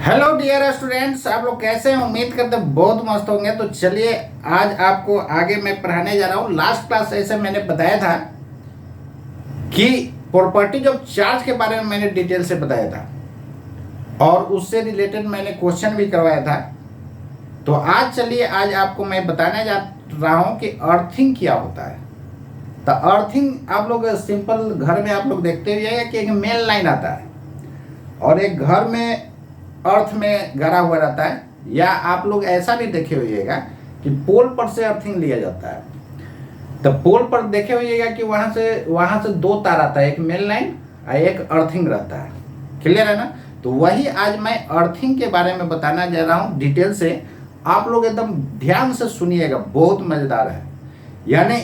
Hello dear students, आप लोग कैसे हैं? उम्मीद करते हैं बहुत मस्त होंगे। तो चलिए आज आपको आगे मैं पढ़ाने जा रहा हूँ। लास्ट क्लास ऐसे मैंने बताया था कि प्रॉपर्टीज ऑफ चार्ज के बारे में मैंने डिटेल से बताया था और उससे रिलेटेड मैंने क्वेश्चन भी करवाया था। तो आज चलिए आज आपको मैं बताने जा रहा हूँ कि अर्थिंग क्या होता है। तो अर्थिंग आप लोग सिंपल घर में आप लोग देखते हुए कि एक मेन लाइन आता है और एक घर में अर्थ में गड़ा हुआ रहता है, या आप लोग ऐसा भी देखे होइएगा कि पोल पर से अर्थिंग लिया जाता है। तो पोल पर देखे होइएगा कि वहां से दो तार आता है, एक मेन लाइन और एक अर्थिंग रहता है। क्लियर है ना? तो वही आज मैं अर्थिंग के बारे में बताना जा रहा हूँ डिटेल से। आप लोग एकदम ध्यान से सुनिएगा, बहुत मजेदार है। यानी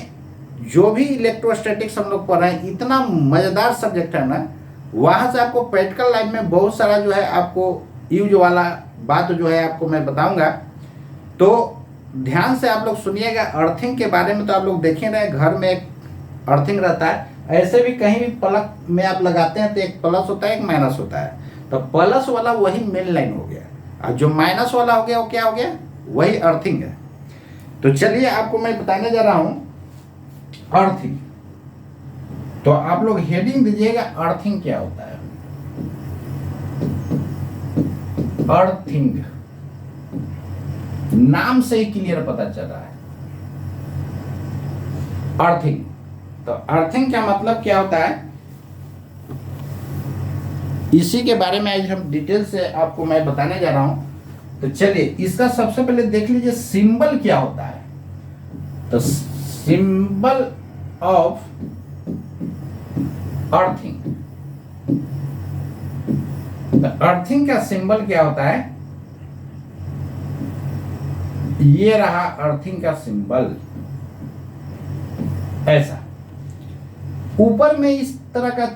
जो भी इलेक्ट्रोस्टैटिक्स हम लोग पढ़ रहे हैं, इतना मजेदार सब्जेक्ट है ना, वहां से आपको प्रैक्टिकल लाइफ में बहुत सारा जो है आपको यूज वाला बात जो है आपको मैं बताऊंगा। तो ध्यान से आप लोग सुनिएगा अर्थिंग के बारे में। तो आप लोग देखें रहे घर में एक अर्थिंग रहता है, ऐसे भी कहीं भी प्लग में आप लगाते हैं तो एक प्लस होता है एक माइनस होता है। तो प्लस वाला वही मेन लाइन हो गया और जो माइनस वाला हो गया वो क्या हो गया? वही अर्थिंग है। तो चलिए आपको मैं बताने जा रहा हूं अर्थिंग। तो आप लोग हेडिंग दीजिएगा अर्थिंग क्या होता है। अर्थिंग नाम से ही क्लियर पता चल रहा है अर्थिंग। तो अर्थिंग का मतलब क्या होता है, इसी के बारे में आज हम डिटेल से आपको मैं बताने जा रहा हूं। तो चलिए इसका सबसे पहले देख लीजिए सिंबल क्या होता है। तो सिंबल ऑफ अर्थिंग, तो अर्थिंग का सिंबल क्या होता है? ये रहा अर्थिंग का सिंबल, ऐसा। ऊपर में इस तरह का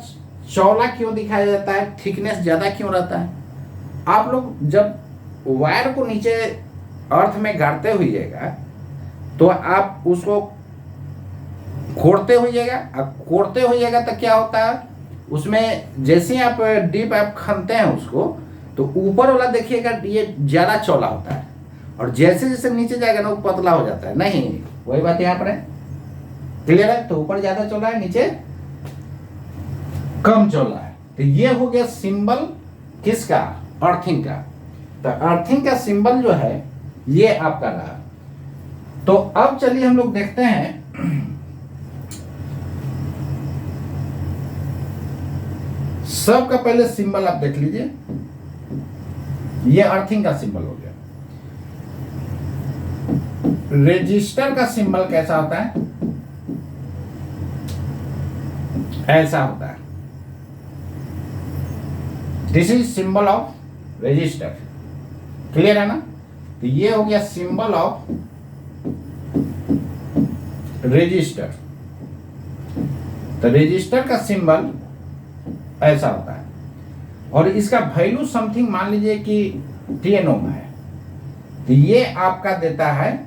चौड़ा क्यों दिखाया जाता है, थिकनेस ज्यादा क्यों रहता है? आप लोग जब वायर को नीचे अर्थ में गाड़ते हुइएगा तो आप उसको कोड़ते हुइएगा तो क्या होता है उसमें, जैसे आप डीप आप खनते हैं उसको, तो ऊपर वाला देखिएगा ये ज्यादा चौड़ा होता है और जैसे जैसे नीचे जाएगा ना वो पतला हो जाता है। नहीं, वही बात यहाँ पर है। क्लियर है? तो ऊपर ज्यादा चौड़ा है, नीचे कम चौड़ा है। तो ये हो गया सिंबल किसका? अर्थिंग का। तो अर्थिंग का सिंबल जो है ये आपका रहा। तो अब चलिए हम लोग देखते हैं सबका पहले सिंबल आप देख लीजिए, ये अर्थिंग का सिंबल हो गया। रेजिस्टर का सिंबल कैसा होता है? ऐसा होता है। This is symbol of resistor. Clear है ना? तो ये हो गया सिंबल ऑफ रेजिस्टर। तो रेजिस्टर का सिंबल ऐसा होता है और इसका वैल्यू समथिंग मान लीजिए कि 10 ओम है। तो ये आपका देता है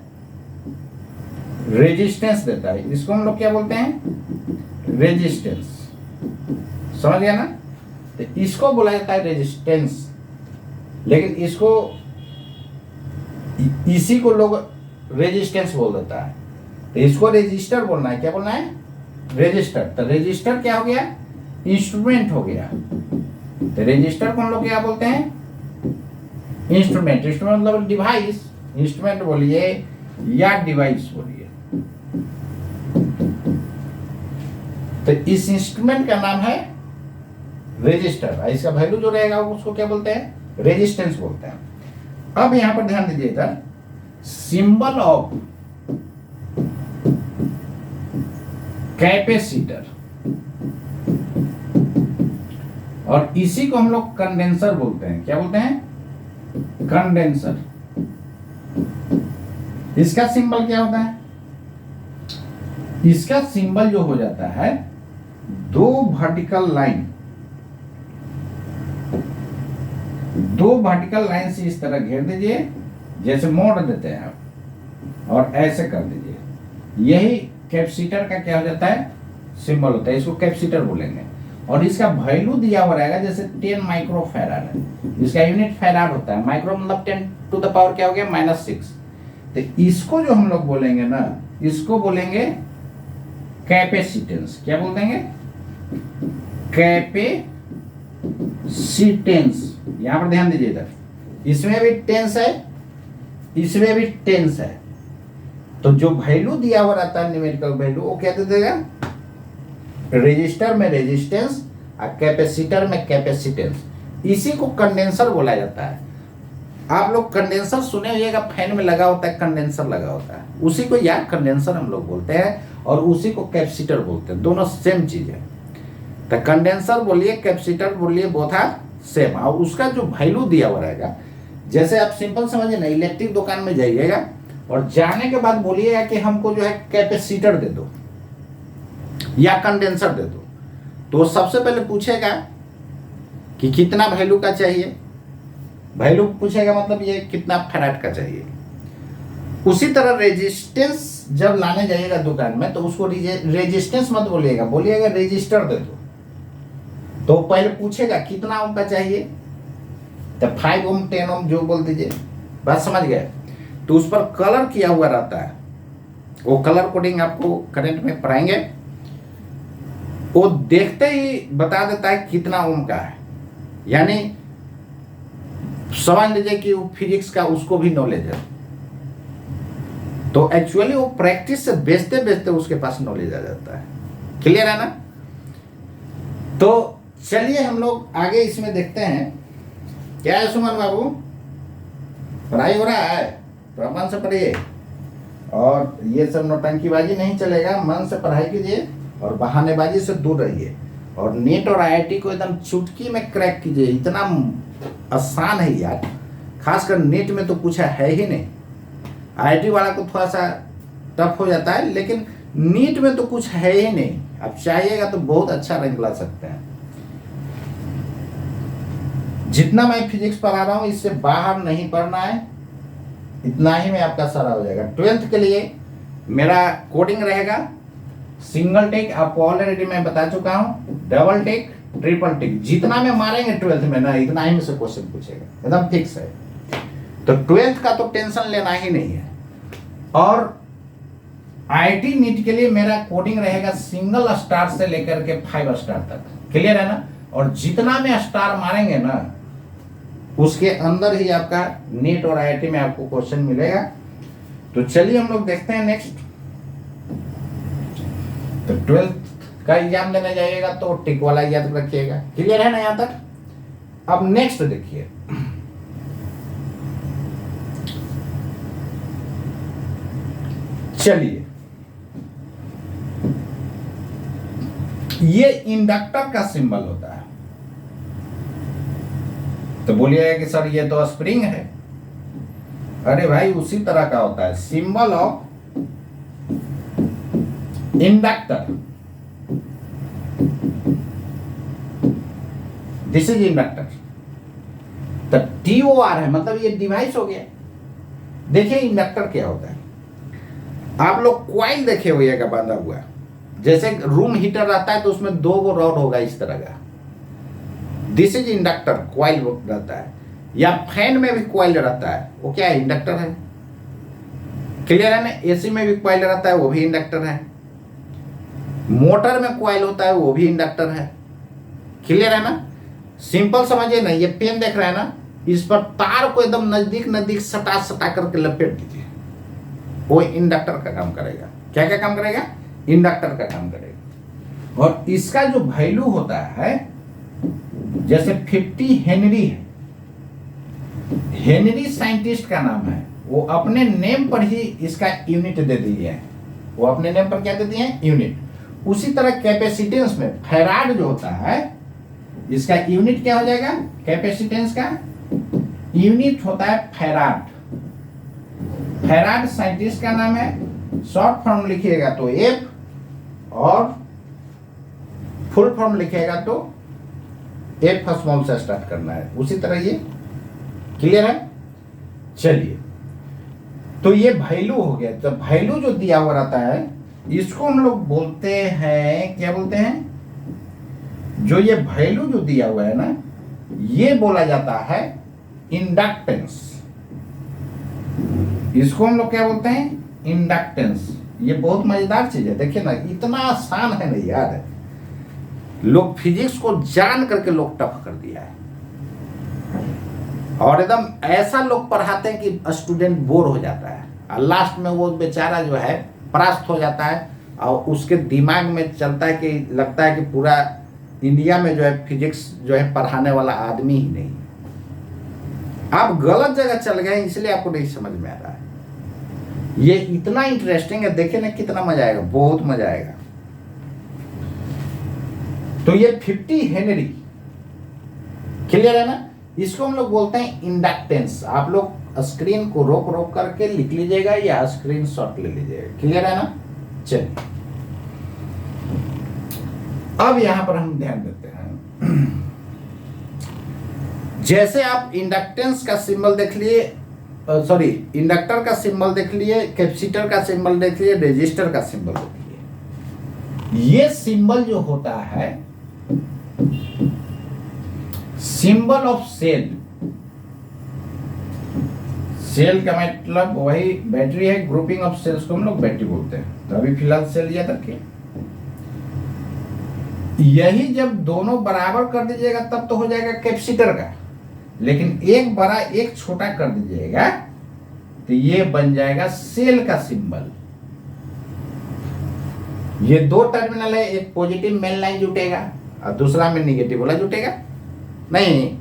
रेजिस्टेंस देता है। इसको हम लोग क्या बोलते हैं? रेजिस्टेंस। समझ गया ना? तो इसको बोला जाता है रेजिस्टेंस, लेकिन इसको इसी को लोग रेजिस्टेंस बोल देता है। तो इसको रेजिस्टर बोलना है। क्या बोलना है? रेजिस्टर। तो रेजिस्टर क्या हो गया? इंस्ट्रूमेंट हो गया। तो रेजिस्टर को हम लोग क्या बोलते हैं? इंस्ट्रूमेंट। इंस्ट्रूमेंट मतलब डिवाइस। इंस्ट्रूमेंट बोलिए या डिवाइस बोलिए। तो इस इंस्ट्रूमेंट का नाम है रेजिस्टर। इसका वैल्यू जो रहेगा उसको क्या बोलते हैं? रेजिस्टेंस बोलते हैं। अब यहां पर ध्यान दीजिए, इधर सिंबल ऑफ कैपेसिटर, और इसी को हम लोग कंडेंसर बोलते हैं। क्या बोलते हैं? कंडेंसर। इसका सिंबल क्या होता है? इसका सिंबल जो हो जाता है दो वर्टिकल लाइन से इस तरह घेर दीजिए, जैसे मोड़ देते हैं आप, और ऐसे कर दीजिए। यही कैपेसिटर का क्या हो जाता है? सिंबल होता है। इसको कैपेसिटर बोलेंगे। और इसका वैल्यू दिया हुआ रहेगा, जैसे 10 माइक्रो फैराड है, इसका यूनिट फैराड होता है, माइक्रो मतलब 10 टू द पावर क्या हो गया -6। तो इसको जो हम लोग बोलेंगे ना, इसको बोलेंगे कैपेसिटेंस। क्या बोल देंगे? कैपेसिटेंस। यहां पर ध्यान दीजिए, इधर इसमें भी टेंस है, इसमें भी टेंस है। तो जो वैल्यू दिया हुआ रहता है न्यूमेरिकल वैल्यू, वो क्या दे देगा? रेजिस्टर में रेजिस्टेंस और कैपेसिटर में कैपेसिटेंस। इसी को कंडेंसर बोला जाता है। आप लोग कंडेंसर सुने होइएगा, फैन में लगा होता है, कंडेंसर लगा होता है, उसी को यार कंडेंसर हम लोग बोलते हैं, और उसी को कैपेसिटर बोलते हैं। दोनों सेम चीज है। तो कंडेंसर बोलिए, कैपेसिटर बोलिए, बोथ आर सेम। और उसका जो वैल्यू दिया हुआ रहेगा, जैसे आप सिंपल समझिए ना, इलेक्ट्रिक दुकान में जाइएगा और जाने के बाद बोलिएगा कि हमको जो है कैपेसिटर दे दो या कंडेंसर दे दो, तो सबसे पहले पूछेगा कि कितना वैल्यू का चाहिए। वैल्यू पूछेगा मतलब ये कितना फैराड का चाहिए। उसी तरह रेजिस्टेंस जब लाने जाइएगा दुकान में, तो उसको रेजिस्टेंस मत बोलिएगा, बोलिएगा रेजिस्टर दे दो। तो पहले पूछेगा कितना ओम का चाहिए, तो 5 ओम 10 ओम जो बोल दीजिए। बात समझ गए? तो उस पर कलर किया हुआ रहता है, वो कलर कोडिंग आपको करंट में पढ़ाएंगे। वो देखते ही बता देता है कितना ओम का है, यानी समझ लीजिए कि वो फिजिक्स का उसको भी नॉलेज है। तो एक्चुअली वो प्रैक्टिस से बेचते बेचते उसके पास नॉलेज आ जाता है। क्लियर है ना? तो चलिए हम लोग आगे इसमें देखते हैं। क्या है सुमन बाबू, पढ़ाई हो रहा है तो मन से पढ़िए, और ये सब नौटंकीबाजी नहीं चलेगा। मन से पढ़ाई कीजिए और बहानेबाजी से दूर रहिए, और नीट और आईआईटी को एकदम चुटकी में क्रैक कीजिए। इतना आसान है यार, खासकर नीट में तो कुछ है ही नहीं। आईआईटी वाला को थोड़ा सा टफ हो जाता है, लेकिन नीट में तो कुछ है ही नहीं। आप चाहिएगा तो बहुत अच्छा रैंक ला सकते हैं। जितना मैं फिजिक्स पढ़ा रहा हूं, इससे बाहर नहीं पढ़ना है, इतना ही में आपका सारा हो जाएगा। 12th के लिए मेरा कोडिंग रहेगा सिंगल टिक, आपको ऑलरेडी मैं बता चुका हूं, डबल टिक, ट्रिपल टिक। जितना में मारेंगे 12th में ना, इतना ही में से क्वेश्चन पूछेगा, एकदम फिक्स है। तो 12th का तो टेंशन लेना ही नहीं है। और आईआईटी नीट के लिए मेरा कोडिंग रहेगा सिंगल स्टार से लेकर के 5 स्टार तक। क्लियर है ना? और जितना में स्टार मारेंगे ना, उसके अंदर ही आपका नीट और आईआईटी में आपको क्वेश्चन मिलेगा। तो चलिए हम लोग देखते हैं नेक्स्ट। तो 12th का एग्जाम लेने जाइएगा तो टिक वाला याद रखिएगा। क्लियर है ना यहां तक? अब नेक्स्ट देखिए, चलिए ये इंडक्टर का सिंबल होता है। तो बोलिएगा कि सर ये तो स्प्रिंग है। अरे भाई उसी तरह का होता है, symbol of inductor, this is inductor. तो TOR है, मतलब ये डिवाइस हो गया। देखिए इंडक्टर क्या होता है। आप लोग कॉइल देखे होइएगा बांधा हुआ, जैसे रूम हीटर रहता है तो उसमें 2 गो रॉड होगा इस तरह का, दिस इज इंडक्टर, कॉइल रहता है। या फैन में भी कॉइल रहता है, वो क्या है? इंडक्टर है। क्लियर है ना? एसी में भी कॉइल रहता है, वो भी इंडक्टर है। मोटर में कॉइल होता है, वो भी इंडक्टर है। क्लियर है ना? सिंपल समझिए ना, ये पेन देख रहे हैं ना, इस पर तार को एकदम नजदीक नजदीक सटा सटा करके लपेट दीजिए, वो इंडक्टर का काम करेगा। क्या क्या काम करेगा? इंडक्टर का काम करेगा। और इसका जो वैल्यू होता है, जैसे 50 हेनरी है, हेनरी साइंटिस्ट का नाम है, वो अपने नेम पर ही इसका यूनिट दे दिए हैं। वो अपने नेम पर क्या दे दिए हैं? यूनिट। उसी तरह कैपेसिटेंस में फैराड जो होता है, इसका यूनिट क्या हो जाएगा? कैपेसिटेंस का यूनिट होता है फैराड। फैराड साइंटिस्ट का नाम है, शॉर्ट फॉर्म लिखिएगा तो F, और फुल फॉर्म लिखिएगा तो F स्मॉल से स्टार्ट करना है। उसी तरह ये क्लियर है? चलिए, तो ये वैल्यू हो गया। तो वैल्यू जो दिया हुआ रहता है, इसको हम लोग बोलते हैं, क्या बोलते हैं? जो ये वैल्यू जो दिया हुआ है ना, ये बोला जाता है इंडक्टेंस। इसको हम लोग क्या बोलते हैं? इंडक्टेंस। ये बहुत मजेदार चीज है, देखिए ना, इतना आसान है ना यार, लोग फिजिक्स को जान करके लोग टफ कर दिया है, और एकदम ऐसा लोग पढ़ाते हैं कि स्टूडेंट बोर हो जाता है, और लास्ट में वो बेचारा जो है परास्त हो जाता है, और उसके दिमाग में चलता है कि लगता है कि पूरा इंडिया में जो है फिजिक्स जो है पढ़ाने वाला आदमी ही नहीं। आप गलत जगह चल गए, इसलिए आपको नहीं समझ में आ रहा है। ये इतना इंटरेस्टिंग है, देखिए ना कितना मजा आएगा, बहुत मजा आएगा। तो ये 50 हेनरी, क्लियर है ना? इसको हम लोग बोलते हैं इंडक्टेंस। आप लोग स्क्रीन को रोक रोक करके लिख लीजिएगा या स्क्रीन शॉट ले लीजिएगा, क्लियर है ना? चलिए अब यहां पर हम ध्यान देते हैं, जैसे आप इंडक्टेंस का सिंबल देख लिए, सॉरी इंडक्टर का सिंबल देख लिए, कैपेसिटर का सिंबल देख लिए, रेजिस्टर का सिंबल देख लिए। ये सिंबल जो होता है सिंबल ऑफ सेल। सेल का मतलब वही बैटरी है, ग्रुपिंग ऑफ सेल्स को हम लोग बैटरी बोलते हैं। तो अभी फिलहाल सेल याद रखिए। यही जब दोनों बराबर कर दीजिएगा तब तो हो जाएगा कैपेसिटर का, लेकिन एक बड़ा एक छोटा कर दीजिएगा तो ये बन जाएगा सेल का सिंबल। ये दो टर्मिनल है, एक पॉजिटिव मेन लाइन जुटेगा और दूसरा में निगेटिव वाला जुटेगा नहीं,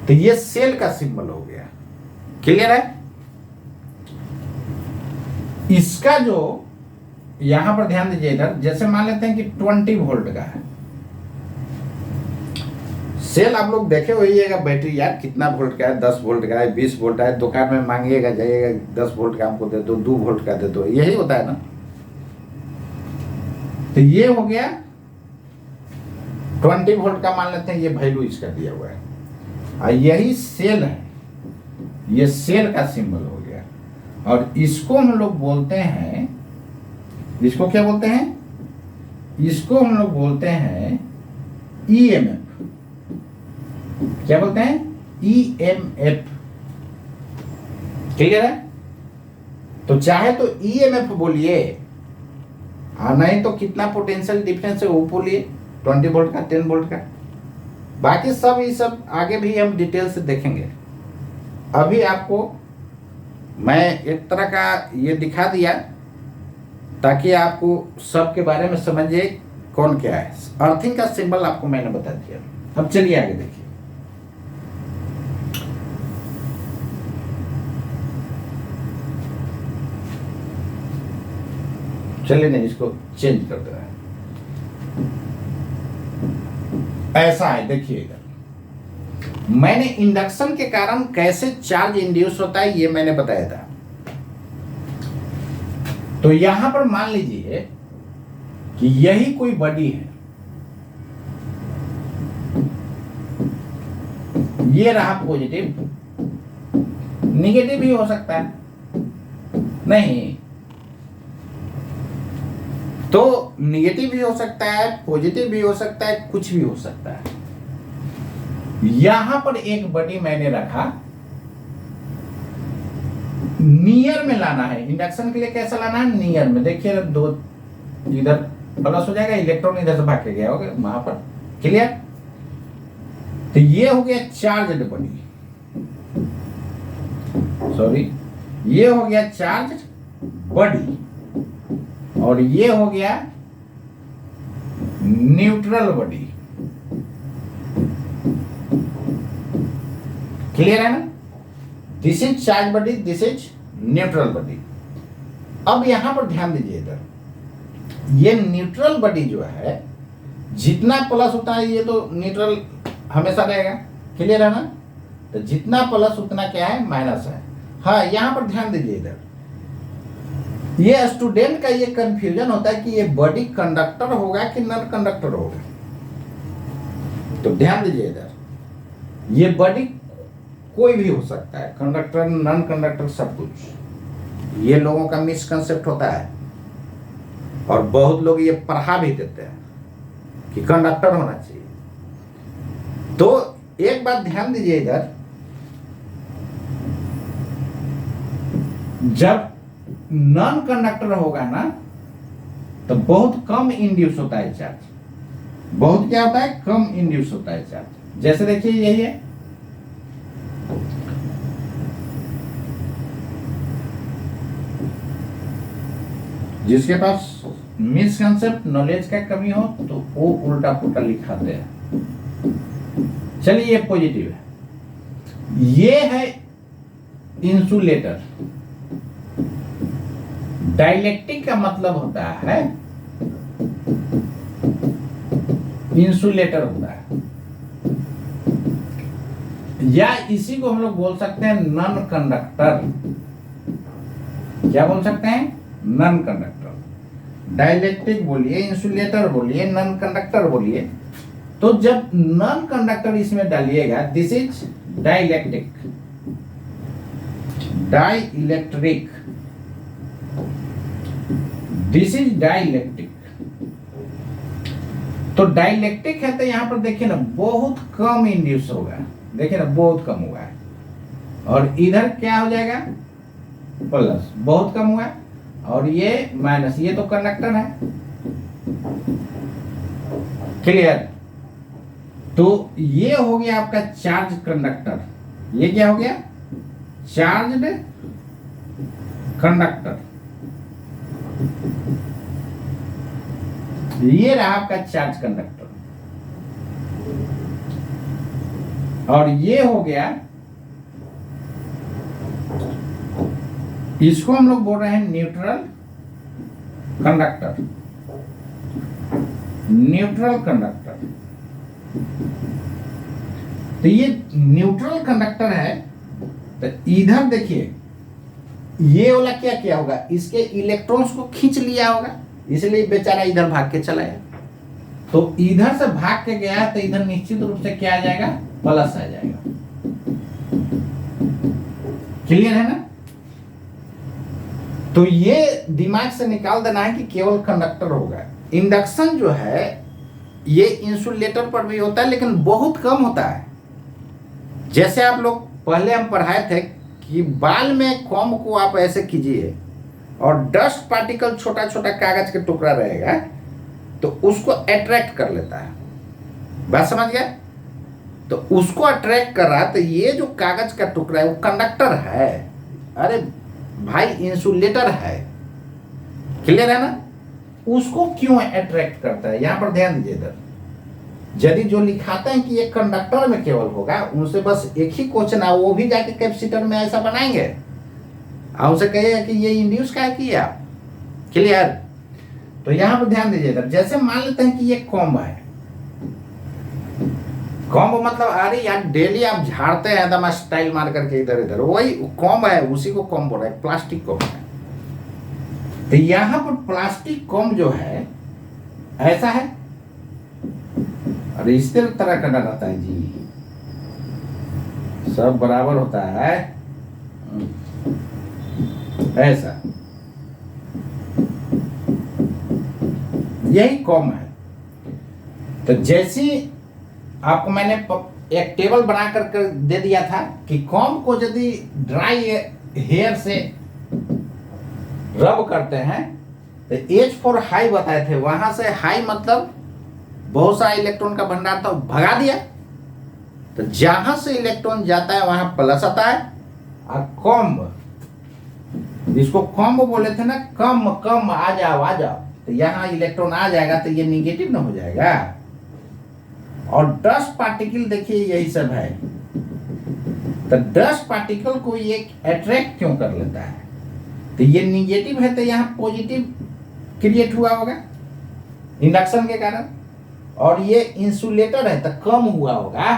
तो ये सेल का सिंबल हो गया, क्लियर है? इसका जो यहां पर ध्यान दीजिए, इधर जैसे मान लेते हैं कि 20 वोल्ट का है सेल, आप लोग देखे होइएगा बैटरी यार कितना वोल्ट का है, 10 वोल्ट का है, 20 वोल्ट का है। दुकान में मांगिएगा, जाइएगा 10 वोल्ट का हमको दे दो, 2 वोल्ट का दे दो, यही होता है ना। तो ये हो गया 20 वोल्ट का, मान लेते हैं ये वैल्यू इसका दिया हुआ है, और यही सेल है, ये सेल का सिंबल हो गया। और इसको हम लोग बोलते हैं, इसको क्या बोलते हैं? इसको हम लोग बोलते हैं ईएमएफ। क्या बोलते हैं? ईएमएफ, क्लियर है? तो चाहे तो ईएमएफ बोलिए, और नहीं तो कितना पोटेंशियल डिफरेंस है वो बोलिए, 20 वोल्ट का, 10 वोल्ट का। बाकी सब ये सब आगे भी हम डिटेल से देखेंगे। अभी आपको मैं एक तरह का ये दिखा दिया ताकि आपको सब के बारे में समझिए कौन क्या है। अर्थिंग का सिंबल आपको मैंने बता दिया। अब चलिए आगे देखिए। चलिए नहीं, इसको चेंज कर दे रहा है। ऐसा है, देखिए इधर मैंने इंडक्शन के कारण कैसे चार्ज इंड्यूस होता है ये मैंने बताया था। तो यहां पर मान लीजिए कि यही कोई बॉडी है, ये रहा पॉजिटिव, निगेटिव भी हो सकता है, नहीं तो निगेटिव भी हो सकता है, पॉजिटिव भी हो सकता है, कुछ भी हो सकता है। यहां पर एक बॉडी मैंने रखा, नियर में लाना है इंडक्शन के लिए। कैसा लाना है? नियर में। देखिए दो इधर प्लस हो जाएगा, इलेक्ट्रॉन इधर से भाग के गया होगा वहां पर, क्लियर? तो ये हो गया चार्ज्ड बॉडी, सॉरी ये हो गया चार्ज्ड बॉडी, और ये हो गया न्यूट्रल बॉडी, क्लियर है ना? This is charge body, this is neutral body. अब यहां पर ध्यान दीजिए, इधर ये न्यूट्रल बॉडी जो है, जितना प्लस होता है ये तो न्यूट्रल हमेशा रहेगा, क्लियर है ना? तो जितना प्लस उतना क्या है? माइनस है। हाँ, यहां पर ध्यान दीजिए, इधर ये स्टूडेंट का ये कंफ्यूजन होता है कि ये बॉडी कंडक्टर होगा कि नॉन कंडक्टर होगा। तो ध्यान दीजिए, इधर ये बॉडी कोई भी हो सकता है, कंडक्टर, नॉन कंडक्टर, सब कुछ। ये लोगों का मिसकंसेप्ट होता है और बहुत लोग ये पढ़ा भी देते हैं। कि कंडक्टर होना चाहिए। तो एक बात ध्यान दीजिए इधर, जब नॉन कंडक्टर होगा ना तो बहुत कम इंड्यूस होता है चार्ज। बहुत क्या होता है? कम इंड्यूस होता है चार्ज। जैसे देखिए यही है, जिसके पास मिसकंसेप्ट नॉलेज का कमी हो तो वो उल्टा पुल्टा लिखाते हैं। चलिए ये पॉजिटिव है। ये है इंसुलेटर। डाइलेक्ट्रिक का मतलब होता है इंसुलेटर होता है, या इसी को हम लोग बोल सकते हैं नॉन कंडक्टर। क्या बोल सकते हैं? Non conductor. डाइलेक्ट्रिक बोलिए, इंसुलेटर बोलिए, नॉन कंडक्टर बोलिए। तो जब नॉन कंडक्टर इसमें डालिएगा, this is dielectric, dielectric, this is dielectric. तो डाइलेक्ट्रिक है तो यहां पर देखिए ना बहुत कम इंड्यूस होगा, देखिए ना बहुत कम हुआ है। और इधर क्या हो जाएगा? प्लस, बहुत कम हुआ है। और ये माइनस, ये तो कंडक्टर है। क्लियर? तो ये हो गया आपका चार्ज कंडक्टर। ये क्या हो गया? Charged conductor. ये रहा आपका चार्ज कंडक्टर। और ये हो गया, इसको हम लोग बोल रहे हैं न्यूट्रल कंडक्टर। Neutral conductor. तो ये न्यूट्रल कंडक्टर है। तो इधर देखिए ये वाला क्या किया होगा? इसके इलेक्ट्रॉन्स को खींच लिया होगा, इसलिए बेचारा इधर भाग के चला गया। तो इधर से भाग के गया तो इधर निश्चित रूप से क्या आ जाएगा? प्लस आ जाएगा। क्लियर है ना? तो ये दिमाग से निकाल देना है कि केवल कंडक्टर होगा। इंडक्शन जो है ये इंसुलेटर पर भी होता है, लेकिन बहुत कम होता है। जैसे आप लोग पहले हम पढ़ाए थे कि बाल में कॉम्ब को आप ऐसे कीजिए और डस्ट पार्टिकल छोटा छोटा कागज के टुकड़ा रहेगा तो उसको अट्रैक्ट कर लेता है। बात समझ गया? तो उसको अट्रैक्ट कर रहा है, तो ये जो कागज का टुकड़ा है वो कंडक्टर है। अरे भाई इंसुलेटर है। क्लियर है ना? उसको क्यों अट्रैक्ट करता है? यहां पर ध्यान दीजिए इधर। यदि जो लिखाते हैं कि ये कंडक्टर में केवल होगा, उनसे बस एक ही क्वेश्चन है, वो भी जाके कैपेसिटर में ऐसा बनाएंगे और उनसे कहिएगा कि ये इंड्यूस क्या किया। क्लियर? तो यहां पर ध्यान दीजिए इधर। जैसे मान लेते हैं कि ये कॉम्ब है। कॉम्ब मतलब अरे यार डेली आप झाड़ते हैं एकदम स्टाइल मार करके इधर इधर, वही कॉम्ब है, उसी को कॉम्ब बोल रहा है, प्लास्टिक कॉम्ब है। तो यहां पर प्लास्टिक कॉम्ब जो है ऐसा है, अरे इस तरह का रहता है जी, सब बराबर होता है ऐसा। यही कॉम्ब है। तो जैसी आपको मैंने एक टेबल बना कर दे दिया था कि कॉम्ब को यदि ड्राई हेयर से रब करते हैं तो एच फॉर हाई बताए थे, वहां से हाई मतलब बहुत सारा इलेक्ट्रॉन का भंडार था, भगा दिया। तो जहां से इलेक्ट्रॉन जाता है वहां प्लस आता है। और कॉम्ब, जिसको कॉम्ब बोले थे ना, कम कम आ जाओ, तो यहां इलेक्ट्रॉन आ जाएगा तो ये निगेटिव ना हो जाएगा। और डस्ट पार्टिकल देखिए यही सब है। तो डस्ट पार्टिकल को ये अट्रैक्ट क्यों कर लेता है? तो ये निगेटिव है तो यहां पॉजिटिव क्रिएट हुआ होगा इंडक्शन के कारण। और ये इंसुलेटर है तो कम हुआ होगा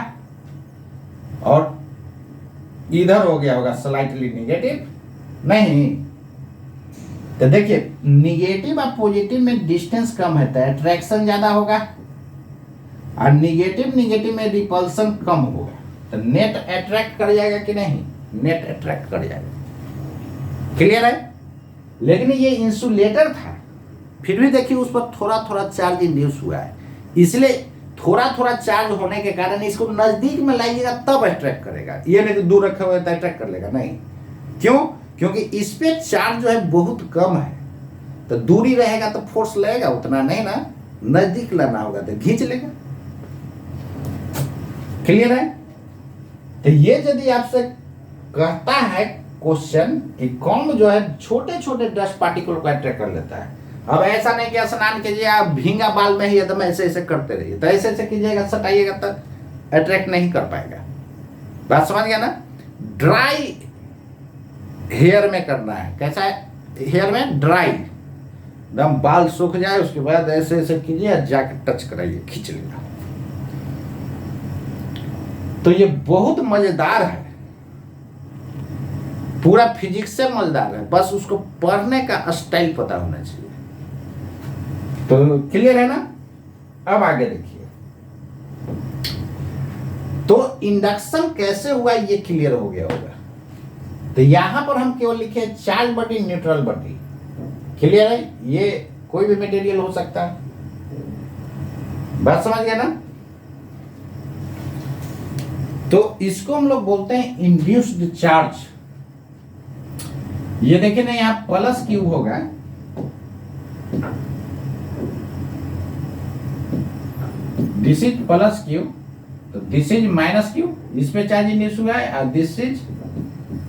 और इधर हो गया होगा स्लाइटली निगेटिव। नहीं, तो देखिए निगेटिव और पॉजिटिव में डिस्टेंस कम है तो अट्रैक्शन ज्यादा होगा, और निगेटिव में रिपल्सन कम होगा। तो नेट अट्रैक्ट कर जाएगा कि नहीं? नेट अट्रैक्ट कर जाएगा। क्लियर है? लेकिन ये इंसुलेटर था, फिर भी देखिए उस पर थोड़ा थोड़ा चार्ज इंड्यूस हुआ है। इसलिए थोड़ा थोड़ा चार्ज होने के कारण इसको नजदीक में लाइएगा तब अट्रैक्ट करेगा, ये नहीं कि दूर रखे हुए तो अट्रैक्ट कर लेगा, नहीं। क्यों? क्योंकि इस पे चार्ज जो है बहुत कम है, तो दूरी रहेगा तो फोर्स लगेगा उतना नहीं ना, नजदीक लाना होगा तो खींच लेगा। क्लियर है? तो ये यदि आपसे कहता है क्वेश्चन कि कौन जो है छोटे छोटे डस्ट पार्टिकल को अट्रैक्ट कर लेता है, अब ऐसा नहीं कि स्नान कीजिए आप भींगा बाल में ही एकदम ऐसे ऐसे करते रहिए, तो ऐसे ऐसे कीजिएगा सटाइएगा तब अट्रैक्ट नहीं कर पाएगा। बात समझ गया ना? ड्राई हेयर में करना है, कैसा है हेयर में? ड्राई, एकदम बाल सूख जाए उसके बाद ऐसे ऐसे कीजिए, जाके टच कराइए, खींच लेगा। तो ये बहुत मजेदार है, पूरा फिजिक्स से मजेदार है, बस उसको पढ़ने का स्टाइल पता होना चाहिए। तो क्लियर है ना? अब आगे देखिए, तो इंडक्शन कैसे हुआ ये क्लियर हो गया होगा। तो यहां पर हम केवल लिखे चार्ज बटी न्यूट्रल बटी। क्लियर है? ये कोई भी मटेरियल हो सकता है। बात समझ गया ना? तो इसको हम लोग बोलते हैं इंड्यूस्ड चार्ज। ये देखिए ना, यहां प्लस क्यू होगा, दिस इज प्लस क्यू, तो दिस इज माइनस क्यू, इस पे चार्ज इंड्यूस हुआ है, और दिस इज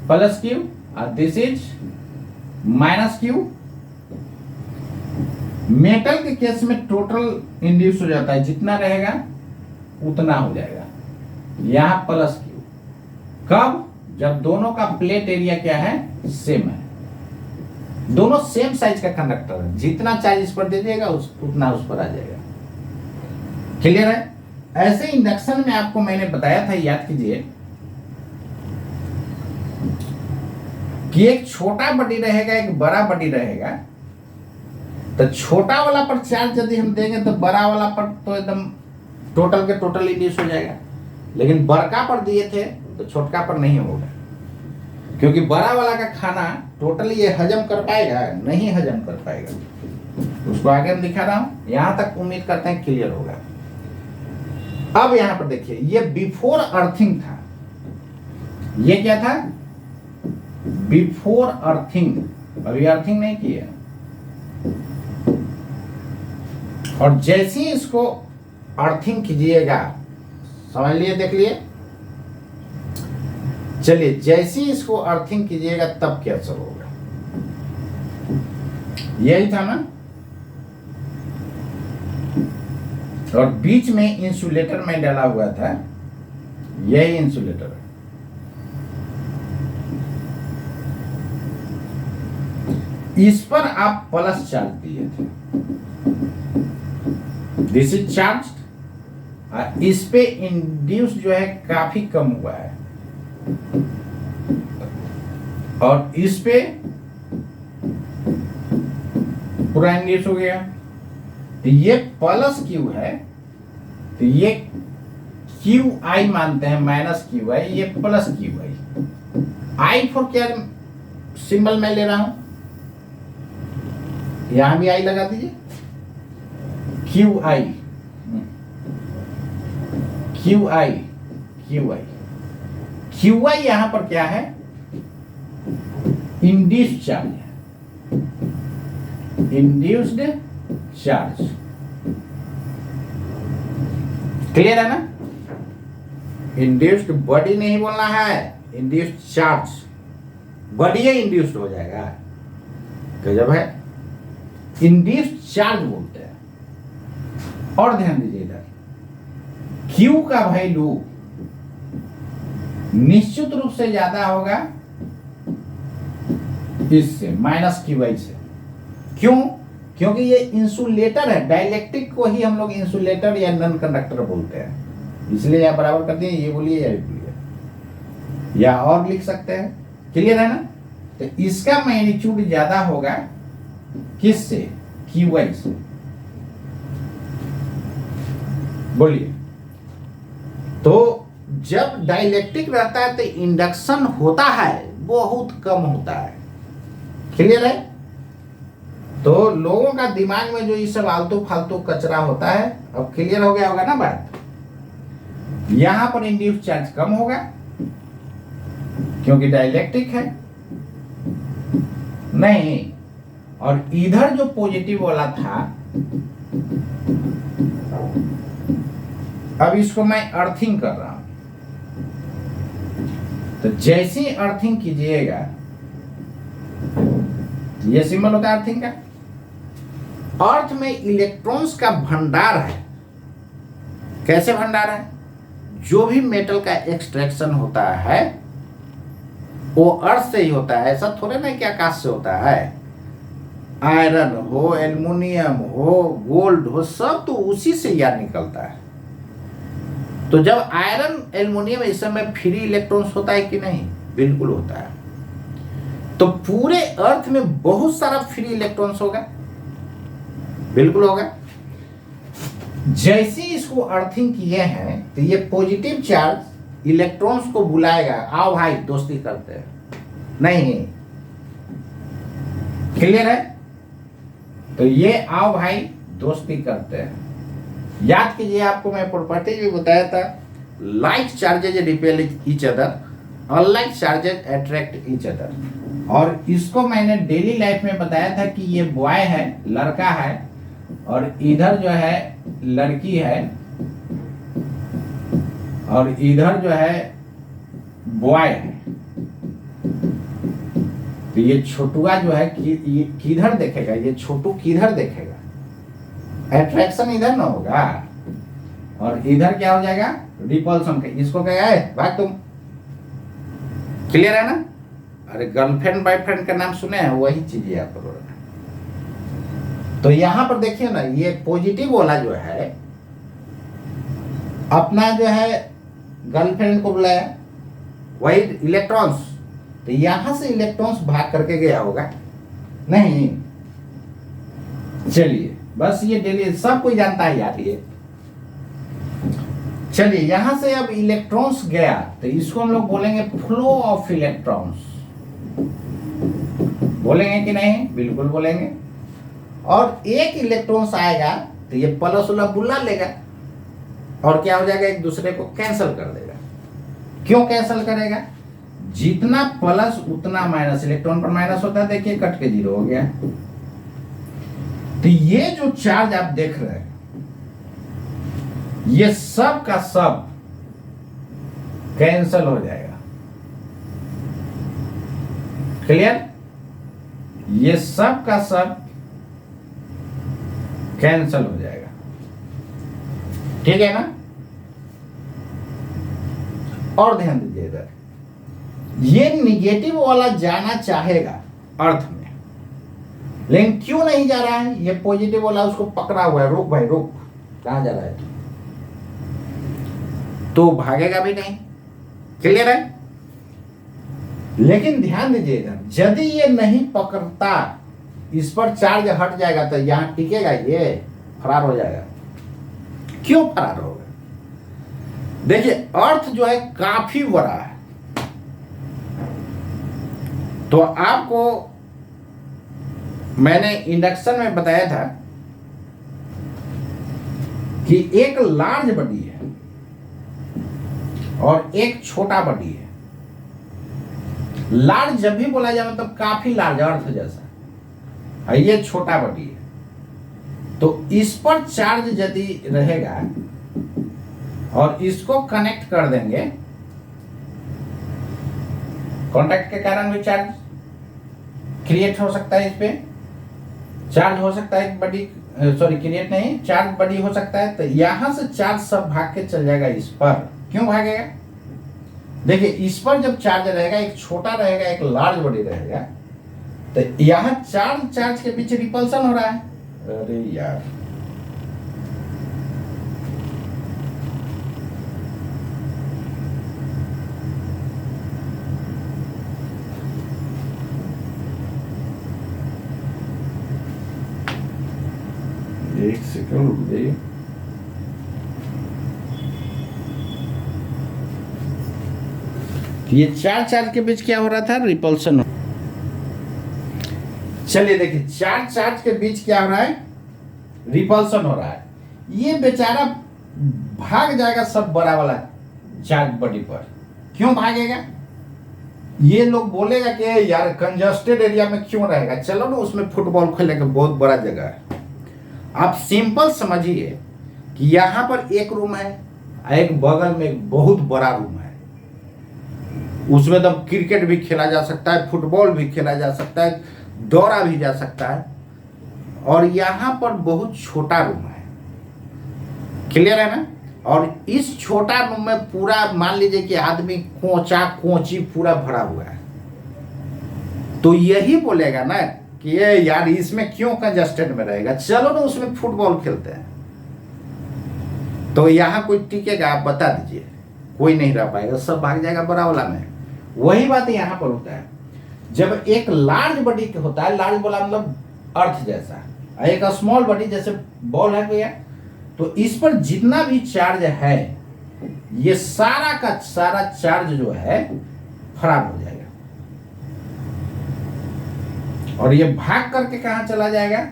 प्लस क्यू और this is minus Q. Metal के केस में टोटल इंड्यूस हो जाता है, जितना रहेगा उतना हो जाएगा। यहां प्लस क्यू कब? जब दोनों का प्लेट एरिया क्या है? सेम है, दोनों सेम साइज का कंडक्टर है, जितना चार्ज इस पर दे दिएगा उतना उस पर आ जाएगा। क्लियर है? ऐसे इंडक्शन में आपको मैंने बताया था, याद कीजिए, कि एक छोटा बटी रहेगा एक बड़ा बटी रहेगा। तो छोटा वाला पर चार्ज यदि हम देंगे तो बड़ा वाला पर तो एकदम टोटल के टोटल इंड्यूस हो जाएगा, लेकिन बड़का पर दिए थे तो छोटका पर नहीं होगा, क्योंकि बड़ा वाला का खाना टोटली ये हजम कर पाएगा? नहीं हजम कर पाएगा। उसको आगे मैं दिखा रहा हूं, यहां तक उम्मीद करते हैं क्लियर होगा। अब यहां पर देखिए, ये बिफोर अर्थिंग था, ये क्या था? बिफोर अर्थिंग, अभी अर्थिंग नहीं किया। और जैसे ही इसको अर्थिंग कीजिएगा, समझ लिए, देख लिए, चलिए, जैसे ही इसको अर्थिंग कीजिएगा तब क्या असर होगा, यही था ना। और बीच में इंसुलेटर में डाला हुआ था, यही इंसुलेटर है। इस पर आप प्लस चार्ज दिए थे, दिस इज चार्ज, इस पे इंड्यूस जो है काफी कम हुआ है, और इस पे पूरा इंड्यूस हो गया। तो ये प्लस क्यू है, तो ये क्यू आई मानते हैं, माइनस क्यू आई, ये plus Q I. I for क्या सिंबल मैं ले रहा हूं, यहां भी आई लगा दीजिए, Q I, Q I, Q I, Q I यहां पर क्या है? इंड्यूस्ड चार्ज है, इंड्यूस्ड चार्ज। क्लियर है ना? इंड्यूस्ड बॉडी नहीं बोलना है, इंड्यूस्ड चार्ज, बॉडी इंड्यूस्ड हो जाएगा, गजब है। इंड्यूस्ड चार्ज बोलते हैं। और ध्यान दीजिए इधर, Q का वैल्यू निश्चित रूप से ज्यादा होगा इससे, माइनस क्यू आई से। क्यों? क्योंकि ये इंसुलेटर है, डाइलेक्ट्रिक को ही हम लोग इंसुलेटर या नॉन कंडक्टर बोलते हैं, इसलिए यहां बराबर कर दिए, ये बोलिए या ये बोलिए, या और लिख सकते हैं। क्लियर है ना? तो इसका मैग्नीट्यूड ज्यादा होगा किससे? क्यू आई से। बोलिए। तो जब डाइलेक्ट्रिक रहता है तो इंडक्शन होता है, बहुत कम होता है। क्लियर है? तो लोगों का दिमाग में जो ये सब आलतू फालतू कचरा होता है, अब क्लियर हो गया होगा ना बात। यहां पर इंड्यूस चार्ज कम होगा क्योंकि डाइलेक्ट्रिक है नहीं, और इधर जो पॉजिटिव वाला था, अब इसको मैं अर्थिंग कर रहा हूं, तो जैसे ही अर्थिंग कीजिएगा, ये सिंबल होता है अर्थिंग का। अर्थ में इलेक्ट्रॉन्स का भंडार है। कैसे भंडार है? जो भी मेटल का एक्सट्रैक्शन होता है वो अर्थ से ही होता है। ऐसा थोड़े ना कि आकाश से होता है। आयरन हो, एल्युमिनियम हो, गोल्ड हो, सब तो उसी से यार निकलता है। तो जब आयरन, एल्युमिनियम इस समय फ्री इलेक्ट्रॉन्स होता है कि नहीं? बिल्कुल होता है। तो पूरे अर्थ में बहुत सारा फ्री इलेक्ट्रॉन्स होगा, बिल्कुल होगा। जैसे इसको अर्थिंग किए हैं तो ये पॉजिटिव चार्ज इलेक्ट्रॉन्स को बुलाएगा, आओ भाई दोस्ती करते हैं। नहीं, क्लियर है? तो ये आओ भाई दोस्ती करते हैं। याद कीजिए, आपको मैं प्रॉपर्टी भी बताया था, like charges repel each other, unlike charges attract each other. और इसको मैंने डेली लाइफ में बताया था कि ये बॉय है, लड़का है, और इधर जो है लड़की है, और इधर जो है बॉय है। तो ये छोटुआ जो है ये किधर देखेगा? ये छोटू किधर देखेगा? अट्रैक्शन इधर ना होगा, और इधर क्या हो जाएगा? रिपल्सन। इसको क्या है? भाग तुम। क्लियर है ना? अरे गर्लफ्रेंड बॉयफ्रेंड का नाम सुने हैं, वही चीज है आप लोगों ने। तो यहां पर देखिए ना, ये पॉजिटिव वाला जो है अपना जो है गर्लफ्रेंड को बुलाया, वही इलेक्ट्रॉन्स। तो यहां से इलेक्ट्रॉन्स भाग करके गया होगा नहीं? चलिए, बस ये डेली सब कोई जानता है यार ये। चलिए, यहां से अब इलेक्ट्रॉन्स गया तो इसको हम लोग बोलेंगे फ्लो ऑफ इलेक्ट्रॉन्स। बोलेंगे कि नहीं? बिल्कुल बोलेंगे। और एक इलेक्ट्रॉन्स आएगा तो ये प्लस वाला बुला लेगा और क्या हो जाएगा? एक दूसरे को कैंसिल कर देगा। क्यों कैंसिल करेगा? जितना प्लस उतना माइनस, इलेक्ट्रॉन पर माइनस होता है, देखिए कट के जीरो हो गया। तो ये जो चार्ज आप देख रहे हैं, ये सब का सब कैंसिल हो जाएगा। क्लियर? ये सब का सब कैंसिल हो जाएगा। ठीक है ना? और ध्यान दीजिए इधर, ये निगेटिव वाला जाना चाहेगा अर्थ में, लेकिन क्यों नहीं जा रहा है? ये पॉजिटिव वाला उसको पकड़ा हुआ है, रुक भाई रुक, कहां जा रहा है? तो भागेगा भी नहीं। क्लियर है? लेकिन ध्यान दीजिए इधर, यदि ये नहीं पकड़ता, इस पर चार्ज हट जाएगा तो यहां टिकेगा, ये फरार हो जाएगा। क्यों फरार होगा? देखिए, अर्थ जो है काफी बड़ा है। तो आपको मैंने इंडक्शन में बताया था कि एक लार्ज बॉडी है और एक छोटा बॉडी है। लार्ज जब भी बोला जाए मतलब काफी लार्ज, अर्थ जैसा, ये छोटा बॉडी है। तो इस पर चार्ज यदि रहेगा और इसको कनेक्ट कर देंगे, कांटेक्ट के कारण भी चार्ज क्रिएट हो सकता है, इस पे चार्ज हो सकता है, बॉडी सॉरी क्रिएट नहीं, चार्ज बॉडी हो सकता है। तो यहां से चार्ज सब भाग के चल जाएगा इस पर। क्यों भागेगा? देखिए, इस पर जब चार्ज रहेगा, एक छोटा रहेगा, एक लार्ज बॉडी रहेगा, तो यहां चार्ज के पीछे रिपल्सन हो रहा है। अरे यार, एक सेकंड रुक जाइए। ये चार्ज के बीच क्या हो रहा था? रिपल्सन। चलिए देखिए, चार्ज चार्ज के बीच क्या हो रहा है, रिपल्सन हो रहा है। ये बेचारा भाग जाएगा सब बड़ा वाला चार्ज बॉडी पर। क्यों भागेगा? ये लोग बोलेगा कि यार कंजस्टेड एरिया में क्यों रहेगा, चलो ना उसमें फुटबॉल खेलेंगे, बहुत बड़ा जगह है। आप सिंपल समझिए कि यहाँ पर एक रूम है, एक बगल में एक बहुत बड़ा रूम है, उसमें तो क्रिकेट भी खेला जा सकता है, फुटबॉल भी खेला जा सकता है, दौड़ा भी जा सकता है। और यहाँ पर बहुत छोटा रूम है, क्लियर है ना? और इस छोटा रूम में पूरा मान लीजिए कि आदमी कोचा कोची पूरा भरा हुआ है, तो यही बोलेगा ना कि ये यार इसमें क्यों कंजस्टेड में रहेगा, चलो ना उसमें फुटबॉल खेलते हैं। तो यहाँ कोई टिकेगा? आप बता दीजिए, कोई नहीं रह पाएगा, सब भाग जाएगा बड़ा वाला में। वही बात यहाँ पर होता है। जब एक लार्ज बॉडी होता है, लार्ज वाला मतलब अर्थ जैसा, एक स्मॉल बॉडी जैसे बॉल है भैया, तो इस पर जितना भी चार्ज है, ये सारा का सारा चार्ज जो है खराब हो जाएगा, और ये भाग करके कहां चला जाएगा?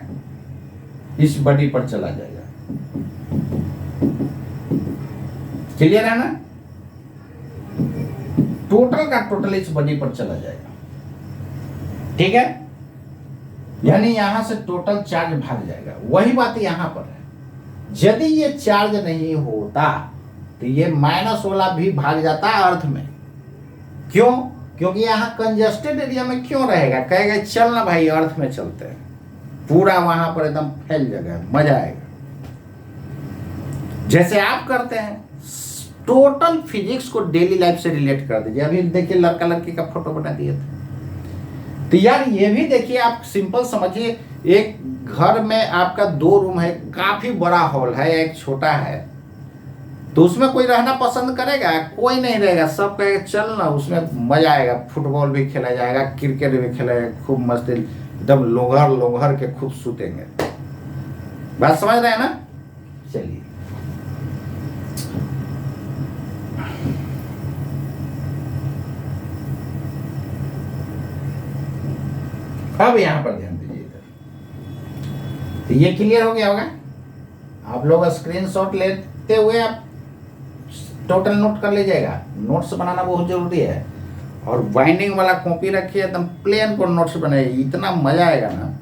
इस बॉडी पर चला जाएगा। क्लियर है ना? टोटल का टोटल इस बॉडी पर चला जाएगा, ठीक है? यानी यहां से टोटल चार्ज भाग जाएगा। वही बात यहां पर है, यदि ये चार्ज नहीं होता तो ये माइनस वाला भी भाग जाता है अर्थ में। क्यों? क्योंकि यहाँ कंजस्टेड एरिया में क्यों रहेगा, कहेगा चल ना भाई अर्थ में चलते हैं, पूरा वहां पर एकदम फैल जगह, मजा आएगा। जैसे आप करते हैं, टोटल फिजिक्स को डेली लाइफ से रिलेट कर दीजिए। अभी देखिए लड़का लड़की का फोटो बना दिए थे, तो यार ये भी देखिए, आप सिंपल समझिए, एक घर में आपका 2 रूम है, काफी बड़ा हॉल है, एक छोटा है, तो उसमें कोई रहना पसंद करेगा? कोई नहीं रहेगा, सब कहेगा चल ना उसमें मजा आएगा, फुटबॉल भी खेला जाएगा, क्रिकेट भी खेला जाएगा, खूब मस्त एकदम लोंघर लोंघर के खूब सूतेंगे। बात समझ रहे हैं ना? चलिए अब यहां पर ध्यान दीजिए, तो ये क्लियर हो गया होगा। आप लोग स्क्रीनशॉट लेते हुए आप टोटल नोट कर लीजिएगा, नोट्स बनाना बहुत जरूरी है। और बाइंडिंग वाला कॉपी रखिए, एकदम प्लेन को नोट्स बनाइए, इतना मजा आएगा ना,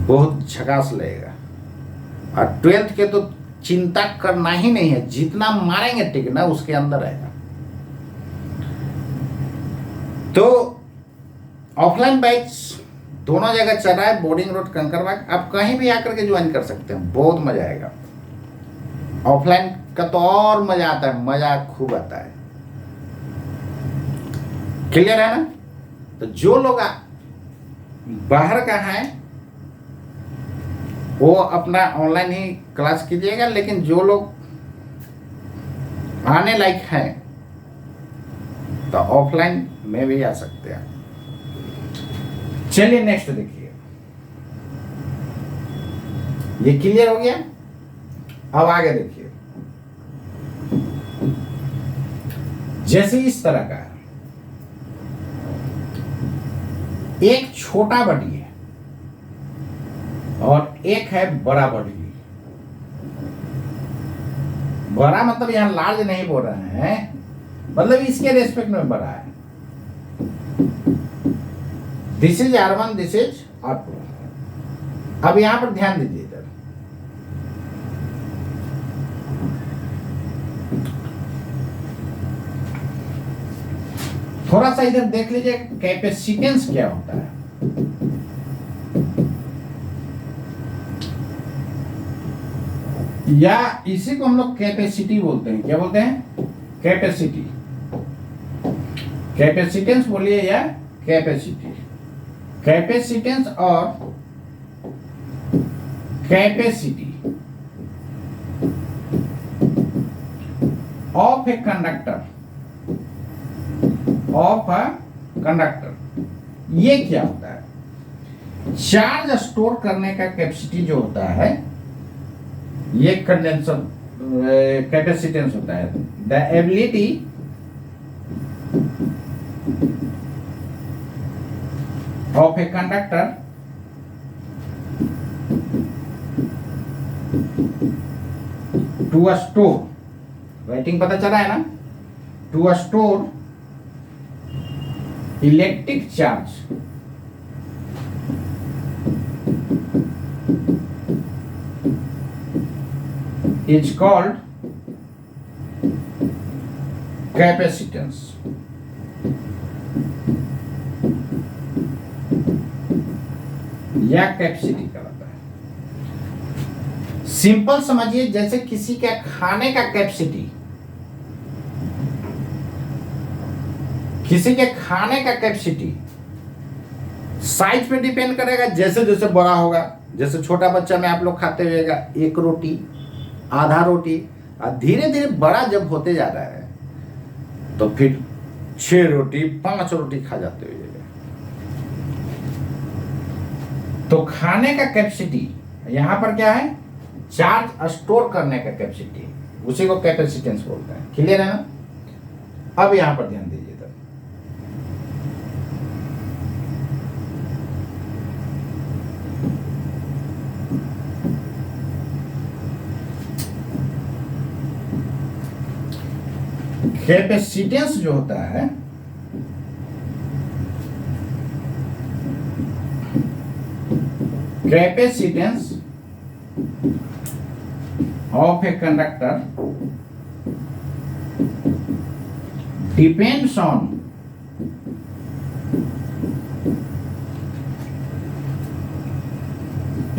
बहुत झकास लगेगा। और 12th के तो चिंता करना ही नहीं है, जितना मारेंगे टिक ना उसके अंदर आएगा। तो ऑफलाइन बैच दोनों जगह चल रहा है, बोर्डिंग रोड कंकरबाग, आप कहीं भी आकर के ज्वाइन कर सकते हैं, बहुत मजा आएगा। ऑफलाइन का तो और मजा आता है, मजा खूब आता है। क्लियर है ना? तो जो लोग बाहर का है वो अपना ऑनलाइन ही क्लास कीजिएगा, लेकिन जो लोग आने लायक हैं तो ऑफलाइन में भी आ सकते हैं। चलिए नेक्स्ट देखिए, ये क्लियर हो गया। अब आगे देखिए, जैसे इस तरह का एक छोटा बॉडी है और एक है बड़ा बॉडी। बड़ा मतलब यहां लार्ज नहीं बोल रहे हैं, मतलब इसके रेस्पेक्ट में बड़ा है। This is R1, this is R2। अब यहां पर ध्यान दीजिए, इधर थोड़ा सा इधर देख लीजिए, कैपेसिटेंस क्या होता है। या इसी को हम लोग कैपेसिटी बोलते हैं। क्या बोलते हैं? कैपेसिटी। कैपेसिटेंस बोलिए या कैपेसिटी। कैपेसिटेंस और capacity of a conductor, of a conductor. ये क्या होता है? चार्ज स्टोर करने का कैपेसिटी जो होता है, ये कंडेंसर कैपेसिटेंस होता है। The ability of a conductor to a store, writing पता चला है ना, to a store electric charge is called capacitance. या कैपेसिटी कहलाता है। सिंपल समझिए, जैसे किसी के खाने का कैपेसिटी, किसी के खाने का कैपेसिटी साइज पे डिपेंड करेगा। जैसे जैसे बड़ा होगा, जैसे छोटा बच्चा में आप लोग खाते हुएगा एक रोटी, आधा रोटी, और धीरे धीरे बड़ा जब होते जा रहा है तो फिर 6 रोटी 5 रोटी खा जाते हुए। तो खाने का कैपेसिटी यहां पर क्या है, चार्ज स्टोर करने का कैपेसिटी, उसी को कैपेसिटेंस बोलते हैं। क्लियर है ना? अब यहां पर ध्यान दीजिए। कैपेसिटेंस जो होता है, capacitance of a conductor depends on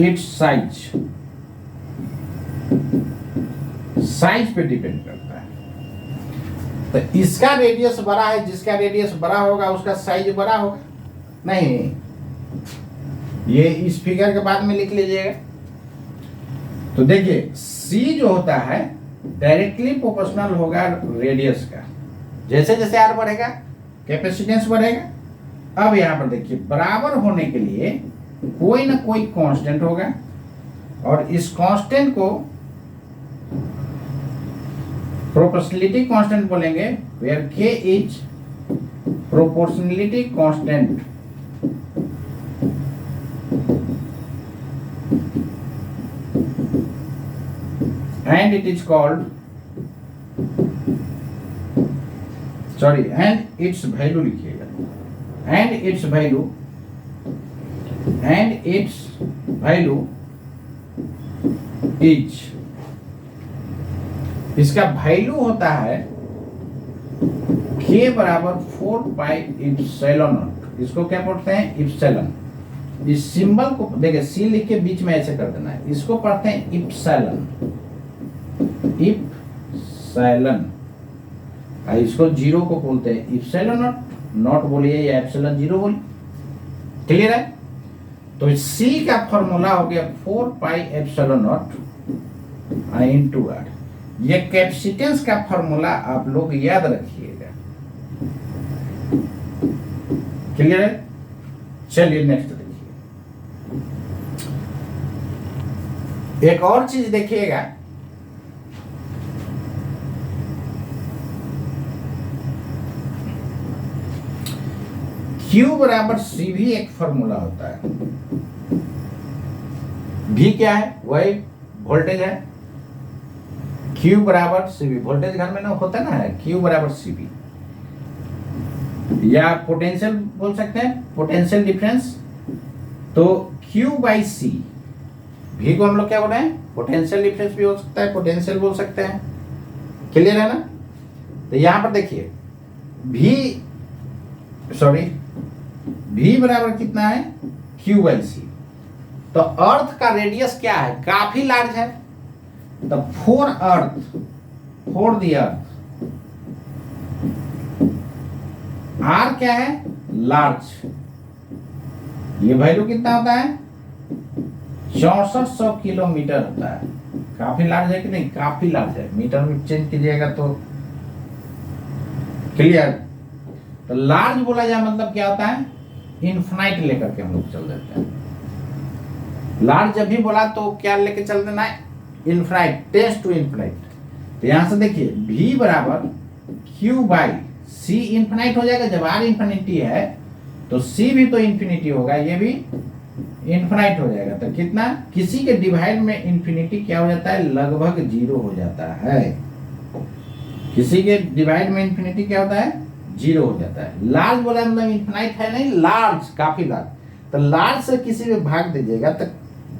it's size, size पे डिपेंड करता है। तो इसका रेडियस बड़ा है, जिसका रेडियस बड़ा होगा उसका साइज बड़ा होगा। नहीं, ये इस फिगर के बाद में लिख लीजिएगा। तो देखिए, C जो होता है डायरेक्टली प्रोपोर्शनल होगा रेडियस का। जैसे जैसे R बढ़ेगा कैपेसिटेंस बढ़ेगा। अब यहां पर देखिए, बराबर होने के लिए कोई ना कोई कांस्टेंट होगा, और इस कांस्टेंट को प्रोपोर्शनलिटी कांस्टेंट बोलेंगे, where K is proportionality constant. And it is called, sorry, and its value लिखिएगा, and its value is, इसका वैल्यू होता है K बराबर 4 पाई इप्सिलॉन नॉट। इसको क्या बोलते हैं, इप्सिलॉन। इस सिंबल को देखिए, C लिख के बीच में ऐसे कर देना है, इसको पढ़ते हैं इप्सिलॉन, इप्सिलॉन। इसको जीरो को बोलते हैं इप्सिलॉन नॉट, नॉट बोलिए या एप्सिलॉन जीरो बोलिए। क्लियर है? तो C का फॉर्मूला हो गया 4 pi epsilon naught into R. ये कैपेसिटेंस का फॉर्मूला आप लोग याद रखिएगा। क्लियर है? चलिए नेक्स्ट देखिए, एक और चीज देखिएगा। Q बराबर C भी एक फॉर्मूला होता है। V क्या है, वही वोल्टेज है। Q बराबर CV, वोल्टेज घर में ना होता ना है, Q बराबर CV, या पोटेंशियल बोल सकते हैं, पोटेंशियल डिफरेंस। तो Q बाई C, V को हम लोग क्या बोल रहे हैं, पोटेंशियल डिफरेंस भी हो सकता है, पोटेंशियल बोल सकते हैं। क्लियर है ना? तो यहां पर देखिए, V बराबर कितना है, Q बाई C। तो अर्थ का रेडियस क्या है, काफी लार्ज है। तो for earth, for the earth, R क्या है, लार्ज। ये वैल्यू कितना होता है, 6400 किलोमीटर होता है। काफी लार्ज है कि नहीं, काफी लार्ज है। मीटर में चेंज कीजिएगा तो क्लियर। तो लार्ज बोला जाए मतलब क्या होता है, इन्फिनाइट लेकर के हम लोग चल देते हैं। लार्ज जब भी बोला तो क्या लेके चल देना है, इन्फिनाइट, टेंस टू इन्फिनाइट। तो यहां से देखिए, V बराबर Q बाई C इन्फिनाइट हो जाएगा। जब R इन्फिनिटी है तो सी भी तो इन्फिनिटी होगा, ये भी इनफाइनाइट हो जाएगा। तो कितना, किसी के डिवाइड में इन्फिनिटी क्या हो जाता है, लगभग जीरो हो जाता है। किसी के डिवाइड में इन्फिनिटी क्या होता है, जीरो हो जाता है। लार्ज बोला मतलब इन्फिनाइट है नहीं, लार्ज, काफी लार्ज। तो लार्ज से किसी में भाग दीजिएगा तो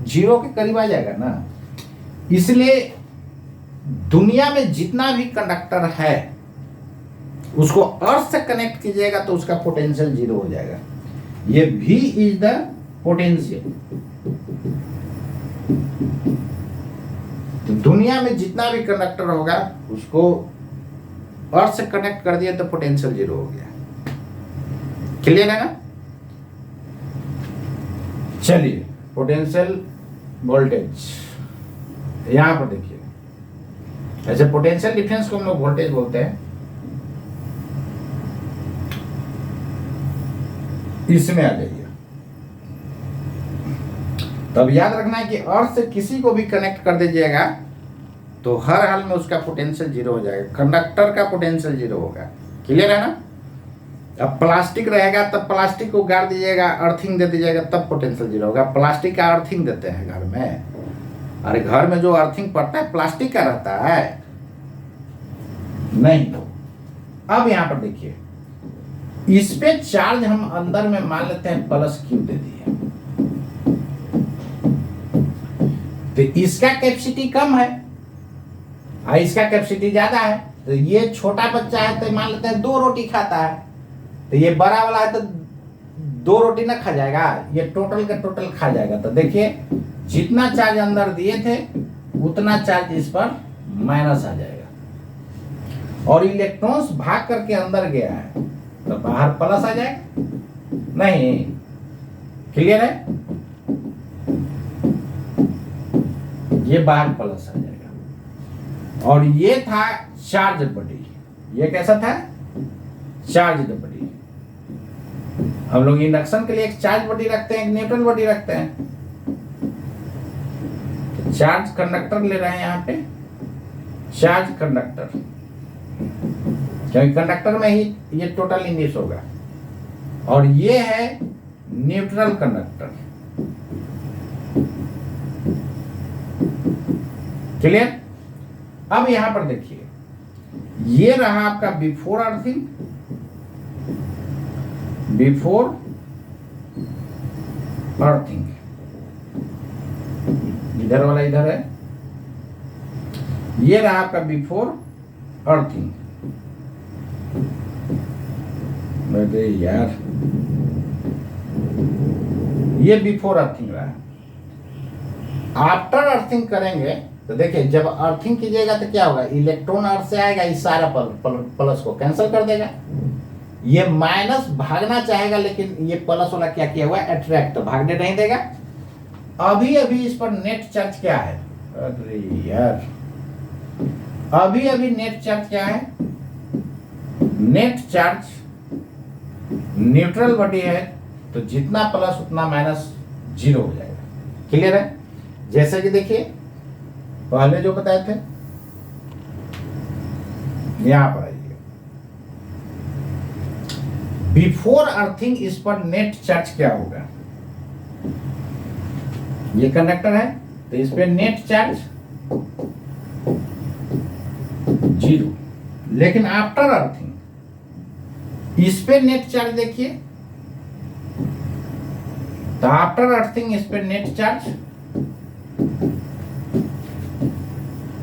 जीरो के करीब आ जाएगा ना। इसलिए दुनिया में जितना भी कंडक्टर है उसको अर्थ से कनेक्ट कीजिएगा तो उसका पोटेंशियल जीरो हो जाएगा। ये V इज द पोटेंशियल। तो दुनिया में जितना भी कंडक्टर होगा उसको अर्थ से कनेक्ट कर दिया तो पोटेंशियल जीरो हो गया। क्लियर है ना। चलिए पोटेंशियल वोल्टेज यहां पर देखिए, ऐसे पोटेंशियल डिफरेंस को हम लोग वोल्टेज बोलते हैं। इसमें आ जाइए, तब याद रखना है कि अर्थ से किसी को भी कनेक्ट कर दीजिएगा तो हर हाल में उसका पोटेंशियल जीरो हो जाएगा, कंडक्टर का पोटेंशियल जीरो होगा। क्लियर है ना। अब प्लास्टिक रहेगा तब प्लास्टिक को गाड़ दीजिएगा, अर्थिंग दे दीजिएगा तब पोटेंशियल जीरो होगा। प्लास्टिक का अर्थिंग देते हैं घर में, अरे घर में जो अर्थिंग पड़ता है प्लास्टिक का रहता है नहीं। तो अब यहां पर देखिए, इस पे चार्ज हम अंदर में मान लेते हैं प्लस क्यू दे दिए, तो इसका कैपेसिटी कम है और इसका कैपेसिटी ज्यादा है। तो ये छोटा बच्चा है तो मान लेते हैं 2 रोटी खाता है, तो ये बड़ा वाला है तो 2 रोटी ना खा जाएगा, ये टोटल का टोटल खा जाएगा। तो देखिए जितना चार्ज अंदर दिए थे उतना चार्ज इस पर माइनस आ जाएगा, और इलेक्ट्रॉन्स भाग करके अंदर गया है तो बाहर प्लस आ जाएगा नहीं। क्लियर है। ये बाहर प्लस आ जाएगा। और ये था चार्ज बॉडी, ये कैसा था, चार्ज बॉडी। हम लोग इंडक्शन के लिए एक चार्ज बॉडी रखते हैं, एक न्यूट्रल बॉडी रखते हैं। चार्ज कंडक्टर ले रहे हैं यहां पे, चार्ज कंडक्टर, क्योंकि कंडक्टर में ही ये टोटल इंड्यूस होगा। और ये है न्यूट्रल कंडक्टर। क्लियर। अब यहां पर देखिए, ये रहा आपका बिफोर अर्थिंग, बिफोर अर्थिंग, इधर वाला इधर है, ये रहा आपका बिफोर अर्थिंग। अरे यार, ये बिफोर अर्थिंग रहा। आफ्टर अर्थिंग करेंगे तो देखिए, जब अर्थिंग कीजिएगा तो क्या होगा, इलेक्ट्रॉन अर्थ से आएगा, इस सारा प्लस को कैंसिल कर देगा। ये माइनस भागना चाहेगा लेकिन ये प्लस वाला क्या किया हुआ है, अट्रैक्ट, तो भागने नहीं देगा। अभी अभी इस पर नेट चार्ज क्या है, अरे यार, अभी अभी नेट चार्ज क्या है, नेट चार्ज न्यूट्रल बॉडी है तो जितना प्लस उतना माइनस जीरो हो जाएगा। क्लियर है। जैसे कि देखिए पहले जो बताए थे, यहां पर आइए, बिफोर अर्थिंग इस पर नेट चार्ज क्या होगा, ये कंडक्टर है तो इस पे नेट चार्ज जीरो। लेकिन आफ्टर अर्थिंग इस पे नेट चार्ज देखिए, तो आफ्टर अर्थिंग इस पे net charge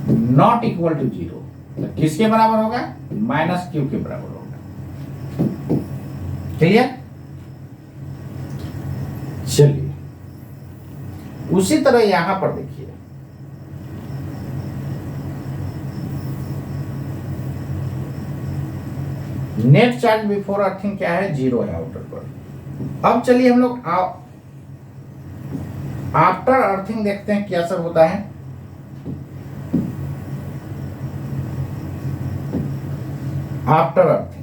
not equal to zero. तो किसके बराबर होगा, माइनस क्यू के बराबर होगा। क्लियर। चलिए उसी तरह यहां पर देखिए, नेट चार्ज बिफोर अर्थिंग क्या है, जीरो है आउटर पर। अब चलिए हम लोग आफ्टर अर्थिंग देखते हैं क्या सब होता है। आफ्टर अर्थिंग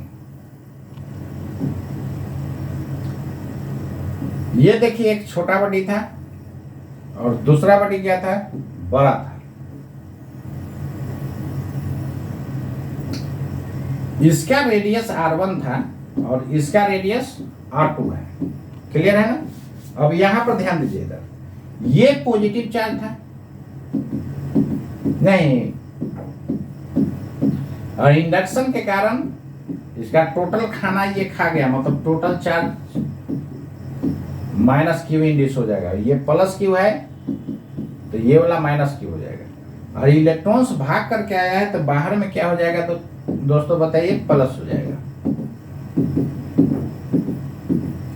ये देखिए, एक छोटा बॉडी था और दूसरा बॉडी क्या था, बड़ा था। इसका रेडियस R1 था और इसका रेडियस R2 है। क्लियर है ना। अब यहां पर ध्यान दीजिए, इधर ये पॉजिटिव चार्ज था नहीं, और इंडक्शन के कारण इसका टोटल खाना ये खा गया, मतलब total charge minus Q induce हो जाएगा। ये प्लस क्यू है तो ये वाला माइनस क्यू हो जाएगा, और इलेक्ट्रॉन्स भाग करके आया है तो बाहर में क्या हो जाएगा, तो दोस्तों बताइए प्लस हो जाएगा।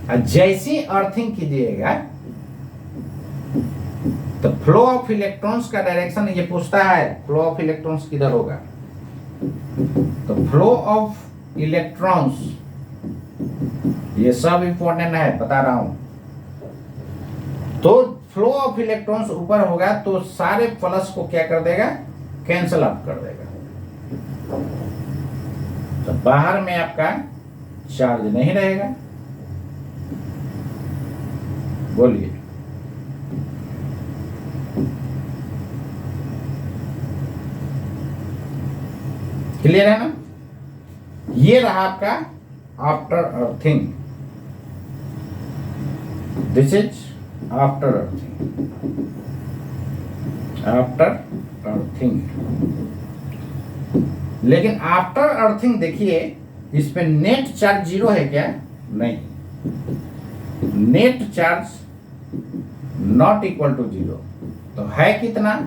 और जैसी अर्थिंग कीजिएगा तो फ्लो ऑफ इलेक्ट्रॉन्स का डायरेक्शन ये पूछता है, फ्लो ऑफ इलेक्ट्रॉन्स किधर होगा, तो फ्लो ऑफ इलेक्ट्रॉन्स, ये सब इंपॉर्टेंट है बता रहा हूं। तो फ्लो ऑफ इलेक्ट्रॉन्स ऊपर होगा तो सारे प्लस को क्या कर देगा, कैंसल आउट कर देगा, तो बाहर में आपका चार्ज नहीं रहेगा। बोलिए, क्लियर है ना। ये रहा आपका after earthing, this is after earthing, after earthing. लेकिन आफ्टर अर्थिंग देखिए इस पे नेट चार्ज 0 है क्या, नहीं, net charge not equal to 0, तो है कितना,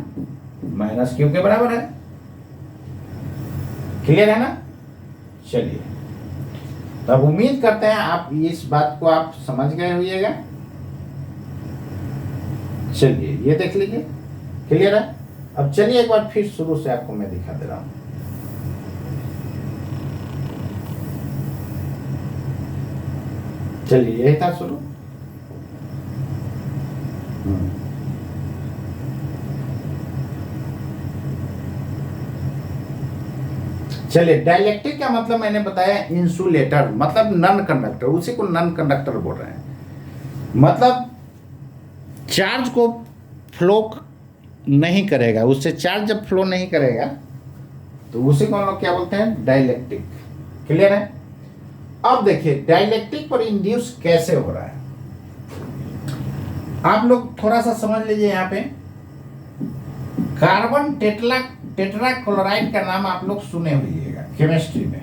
माइनस क्यू के बराबर है। क्लियर है ना। चलिए, तब उम्मीद करते हैं आप इस बात को आप समझ गए होइएगा। चलिए ये देख लीजिए, क्लियर है। अब चलिए एक बार फिर शुरू से आपको मैं दिखा दे रहा हूं। चलिए यही था शुरू। चलिए, डाइलेक्ट्रिक का मतलब मैंने बताया इंसुलेटर, मतलब नन कंडक्टर, उसी को नन कंडक्टर बोल रहे हैं। मतलब चार्ज को फ्लो नहीं करेगा, उससे चार्ज जब फ्लो नहीं करेगा तो उसी को हम लोग क्या बोलते हैं, डाइलेक्ट्रिक। क्लियर है। अब देखिए डाइलेक्ट्रिक पर इंड्यूस कैसे हो रहा है, आप लोग थोड़ा सा समझ लीजिए। यहाँ पे कार्बन टेट्रा क्लोराइड का नाम आप लोग सुने होइएगा केमिस्ट्री में,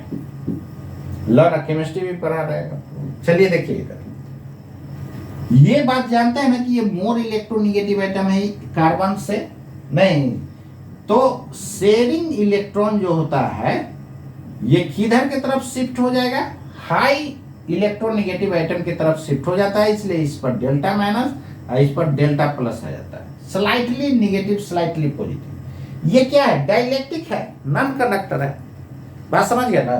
लॉ केमिस्ट्री भी पढ़ा रहेगा। चलिए देखिए इधर, ये बात जानते हैं ना कि ये मोर इलेक्ट्रोनिगेटिव एटम है कार्बन से, नहीं, तो शेयरिंग इलेक्ट्रॉन जो होता है ये किधर की तरफ शिफ्ट हो जाएगा, हाई इलेक्ट्रोनिगेटिव एटम की तरफ शिफ्ट हो जाता है, इसलिए इस पर डेल्टा माइनस और इस पर डेल्टा प्लस आ जाता है, स्लाइटली निगेटिव स्लाइटली पॉजिटिव। ये क्या है, डाइलेक्ट्रिक है, नॉन कंडक्टर है, बात समझ गया ना।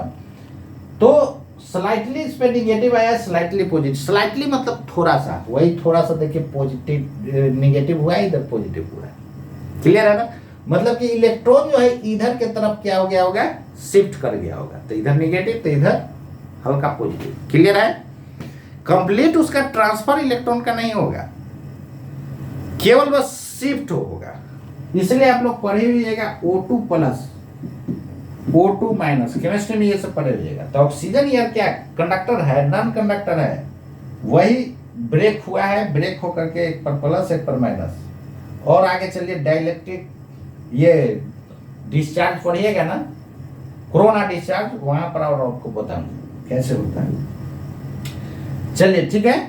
तो स्लाइटली इस पे निगेटिव आया, स्लाइटली पॉजिटिव, स्लाइटली मतलब थोड़ा सा, वही थोड़ा सा देखिए पॉजिटिव निगेटिव हुआ है, इधर पॉजिटिव हुआ है। क्लियर है ना। मतलब कि इलेक्ट्रॉन जो है इधर के तरफ क्या हो गया होगा, शिफ्ट कर गया होगा, तो इधर निगेटिव तो इधर हल्का पॉजिटिव। क्लियर है। कंप्लीट उसका ट्रांसफर इलेक्ट्रॉन का नहीं होगा, केवल बस शिफ्ट होगा। इसलिए आप लोग पढ़े हुइएगा O2 plus O2 minus, chemistry में ये सब पढ़े हुइएगा। तो ऑक्सीजन यार क्या कंडक्टर है, नॉन कंडक्टर है, वही ब्रेक हुआ है, ब्रेक होकर के एक पर प्लस एक पर माइनस। और आगे चलिए डाइलेक्ट्रिक, ये डिस्चार्ज पढ़िएगा ना, कोरोना डिस्चार्ज, वहां पर और आपको बताऊंगा कैसे होता है। चलिए ठीक है।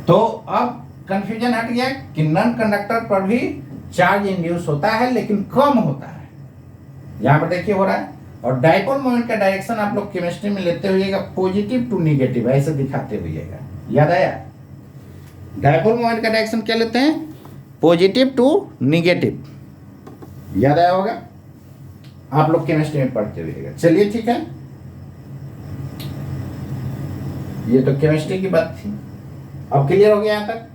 तो अब कंफ्यूजन हट गया कि नॉन कंडक्टर पर भी चार्ज इंड्यूस होता है लेकिन कम होता है, यहां पर देखिए हो रहा है। और डाइपोल मोमेंट का डायरेक्शन आप लोग केमिस्ट्री में लेते हुइएगा पॉजिटिव टू निगेटिव, ऐसे दिखाते हुइएगा, याद आया। डाइपोल मोमेंट का डायरेक्शन क्या लेते हैं, पॉजिटिव टू निगेटिव, याद आया होगा, आप लोग केमिस्ट्री में पढ़ते हुइएगा। चलिए ठीक है, ये तो केमिस्ट्री की बात थी, अब क्लियर हो गया यहां तक।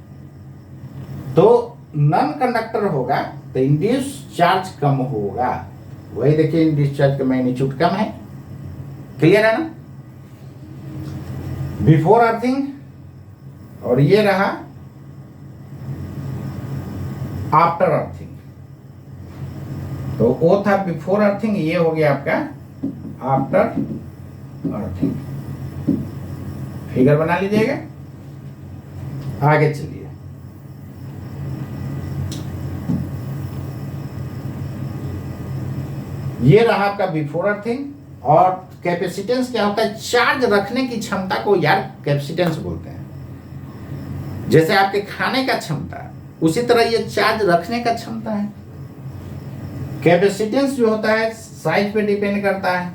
तो नॉन कंडक्टर होगा तो इंड्यूस चार्ज कम होगा, वही देखिए इंड्यूस चार्ज का मैग्नीट्यूड कम है। क्लियर है ना। बिफोर अर्थिंग, और ये रहा आफ्टर अर्थिंग। तो वो था बिफोर अर्थिंग, ये हो गया आपका आफ्टर अर्थिंग। फिगर बना लीजिएगा, आगे चलिए। ये रहा आपका बिफोर अर्थिंग। और कैपेसिटेंस क्या होता है? चार्ज रखने की क्षमता को यार कैपेसिटेंस बोलते हैं। जैसे आपके खाने का क्षमता, उसी तरह ये चार्ज रखने का क्षमता है। कैपेसिटेंस जो होता है साइज पे डिपेंड करता है,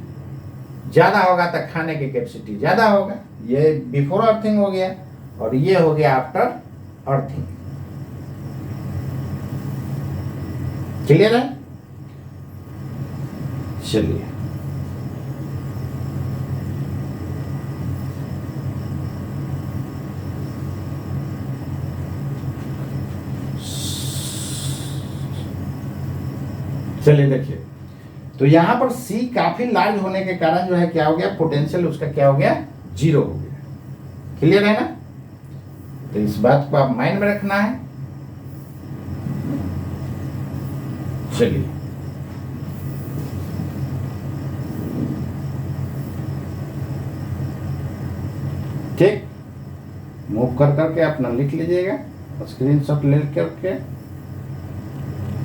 ज्यादा होगा तो खाने की कैपेसिटी ज्यादा होगा। ये बिफोर अर्थिंग हो गया, और ये हो गया आफ्टर अर्थिंग। क्लियर है? चलिए, चलिए देखिए, तो यहां पर C काफी लार्ज होने के कारण जो है क्या हो गया, पोटेंशियल उसका क्या हो गया, 0 हो गया। क्लियर है ना? तो इस बात को आप माइंड में रखना है। चलिए, ठीक, मूव कर करके अपना लिख लीजिएगा, स्क्रीनशॉट ले करके,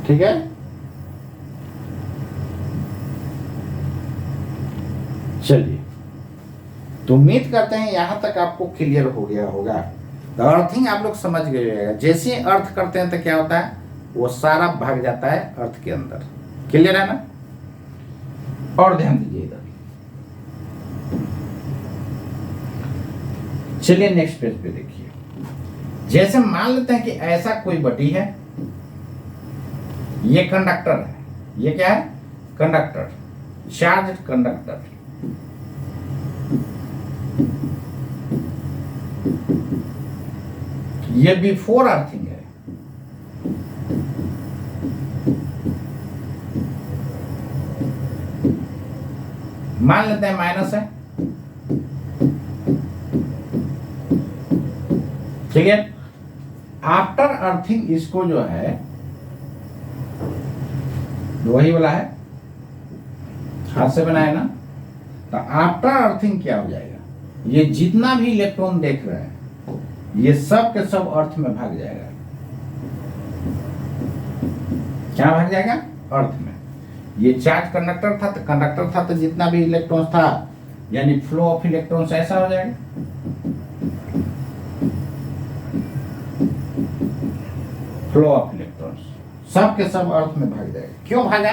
ठीक है। चलिए, तो उम्मीद करते हैं यहां तक आपको क्लियर हो गया होगा। अर्थिंग आप लोग समझ गए होगा। जैसे ही अर्थ करते हैं तो क्या होता है, वो सारा भाग जाता है अर्थ के अंदर। क्लियर है ना? और ध्यान दीजिए इधर। चलिए नेक्स्ट पेज पे देखिए। जैसे मान लेते हैं कि ऐसा कोई बॉडी है, ये कंडक्टर है। ये क्या है? Conductor, charge conductor. ये बिफोर अर्थिंग है। मान लेते हैं माइनस है। ठीक है। आफ्टर अर्थिंग इसको जो है वही वाला है, हाथ से बनाया ना। तो आफ्टर अर्थिंग क्या हो जाएगा, ये जितना भी इलेक्ट्रॉन देख रहे हैं ये सब के सब अर्थ में भाग जाएगा। क्या भाग जाएगा? अर्थ में। ये चार्ज कंडक्टर था, तो कंडक्टर था तो जितना भी इलेक्ट्रॉन था, यानी फ्लो ऑफ इलेक्ट्रॉन्स ऐसा हो जाएगा। फ्लो ऑफ इलेक्ट्रॉन्स सब के सब अर्थ में भाग जाएगा। क्यों भागा?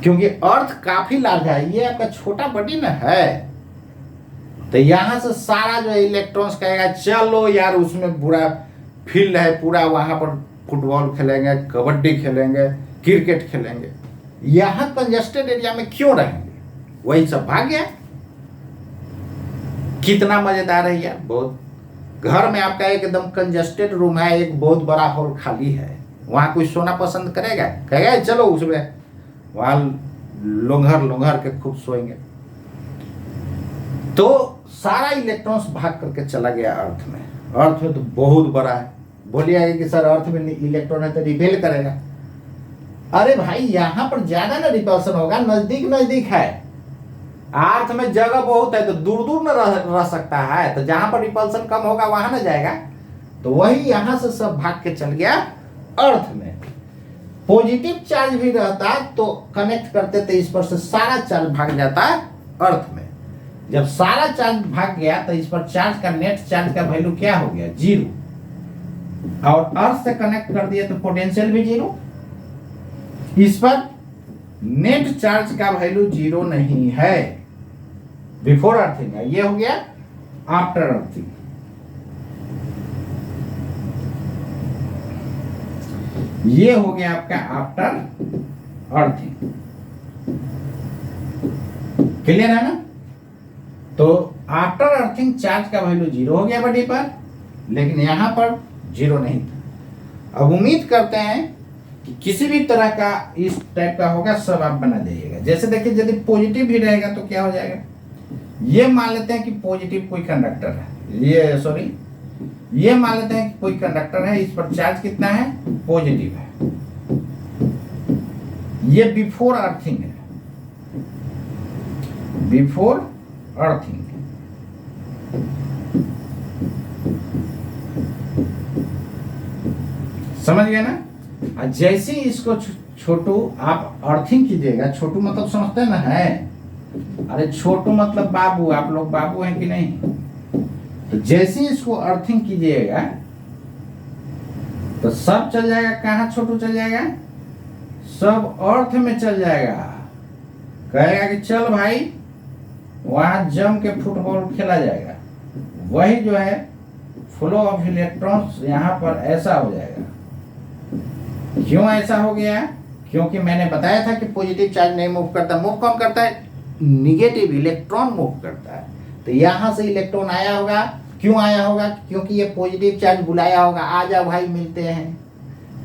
क्योंकि अर्थ काफी लार्ज है। ये आपका छोटा बॉडी ना है, तो यहां से सारा जो इलेक्ट्रॉन्स कहेगा चलो यार उसमें पूरा फील्ड है, पूरा वहां पर फुटबॉल खेलेंगे, कबड्डी खेलेंगे, क्रिकेट खेलेंगे। यहां कंजेस्टेड एरिया में क्यों रहेंगे? वही सब भाग गया। कितना मजेदार है यार। बहुत घर में आपका एकदम कंजेस्टेड रूम है, एक बहुत बड़ा हॉल खाली है, वहां कोई सोना पसंद करेगा? कहेगा चलो उसमें वहां लोंघर लोंघर के खूब सोएंगे। तो सारा इलेक्ट्रॉन्स भाग करके चला गया अर्थ में। अर्थ में तो बहुत बड़ा है। बोलिए कि सर अर्थ में इलेक्ट्रॉन है तो रिपेल करेगा। अरे भाई यहां पर ज्यादा ना रिपल्सन होगा, नजदीक नजदीक है। अर्थ में जगह बहुत है तो दूर दूर न रह सकता है, तो जहां पर रिपल्सन कम होगा वहां न जाएगा। तो वही यहां से सब भाग के चल गया अर्थ में। पॉजिटिव चार्ज भी रहता तो कनेक्ट करते थे इस पर से सारा चार्ज भाग जाता अर्थ में। जब सारा चार्ज भाग गया तो इस पर चार्ज का नेट चार्ज का वैल्यू क्या हो गया? 0। और अर्थ से कनेक्ट कर दिया तो पोटेंशियल भी 0। इस पर नेट चार्ज का वैल्यू 0 नहीं है। बिफोर अर्थिंग है, ये हो गया आफ्टर अर्थिंग। ये हो गया आपका आफ्टर अर्थिंग। क्लियर है ना? तो आफ्टर अर्थिंग चार्ज का वैल्यू 0 हो गया बॉडी पर, लेकिन यहां पर 0 नहीं था। अब उम्मीद करते हैं कि किसी भी तरह का इस टाइप का होगा, सब आप बना जाइएगा। जैसे देखिए यदि पॉजिटिव भी रहेगा तो क्या हो जाएगा? ये मान लेते हैं कि पॉजिटिव कोई कंडक्टर है, ये मान लेते हैं कि कोई कंडक्टर है, इस पर चार्ज कितना है? पॉजिटिव है। ये बिफोर अर्थिंग है, बिफोर अर्थिंग। समझ गए ना। और जैसे ही इसको छोटू आप अर्थिंग कीजिएगा, छोटू मतलब समझते ना है, अरे छोटू मतलब बाबू, आप लोग बाबू हैं कि नहीं। तो जैसे ही इसको अर्थिंग कीजिएगा तो सब चल जाएगा। कहाँ छोटू चल जाएगा? सब अर्थ में चल जाएगा। कहेगा कि चल भाई वहां जम के फुटबॉल खेला जाएगा। वही जो है फ्लो ऑफ इलेक्ट्रॉन्स यहाँ पर ऐसा हो जाएगा। क्यों ऐसा हो गया? क्योंकि मैंने बताया था कि पॉजिटिव चार्ज नहीं मूव करता। मूव कौन करता है? निगेटिव इलेक्ट्रॉन मूव करता है। तो यहां से इलेक्ट्रॉन आया होगा। क्यों आया होगा? क्योंकि ये पॉजिटिव चार्ज बुलाया होगा, आ जाओ भाई मिलते हैं।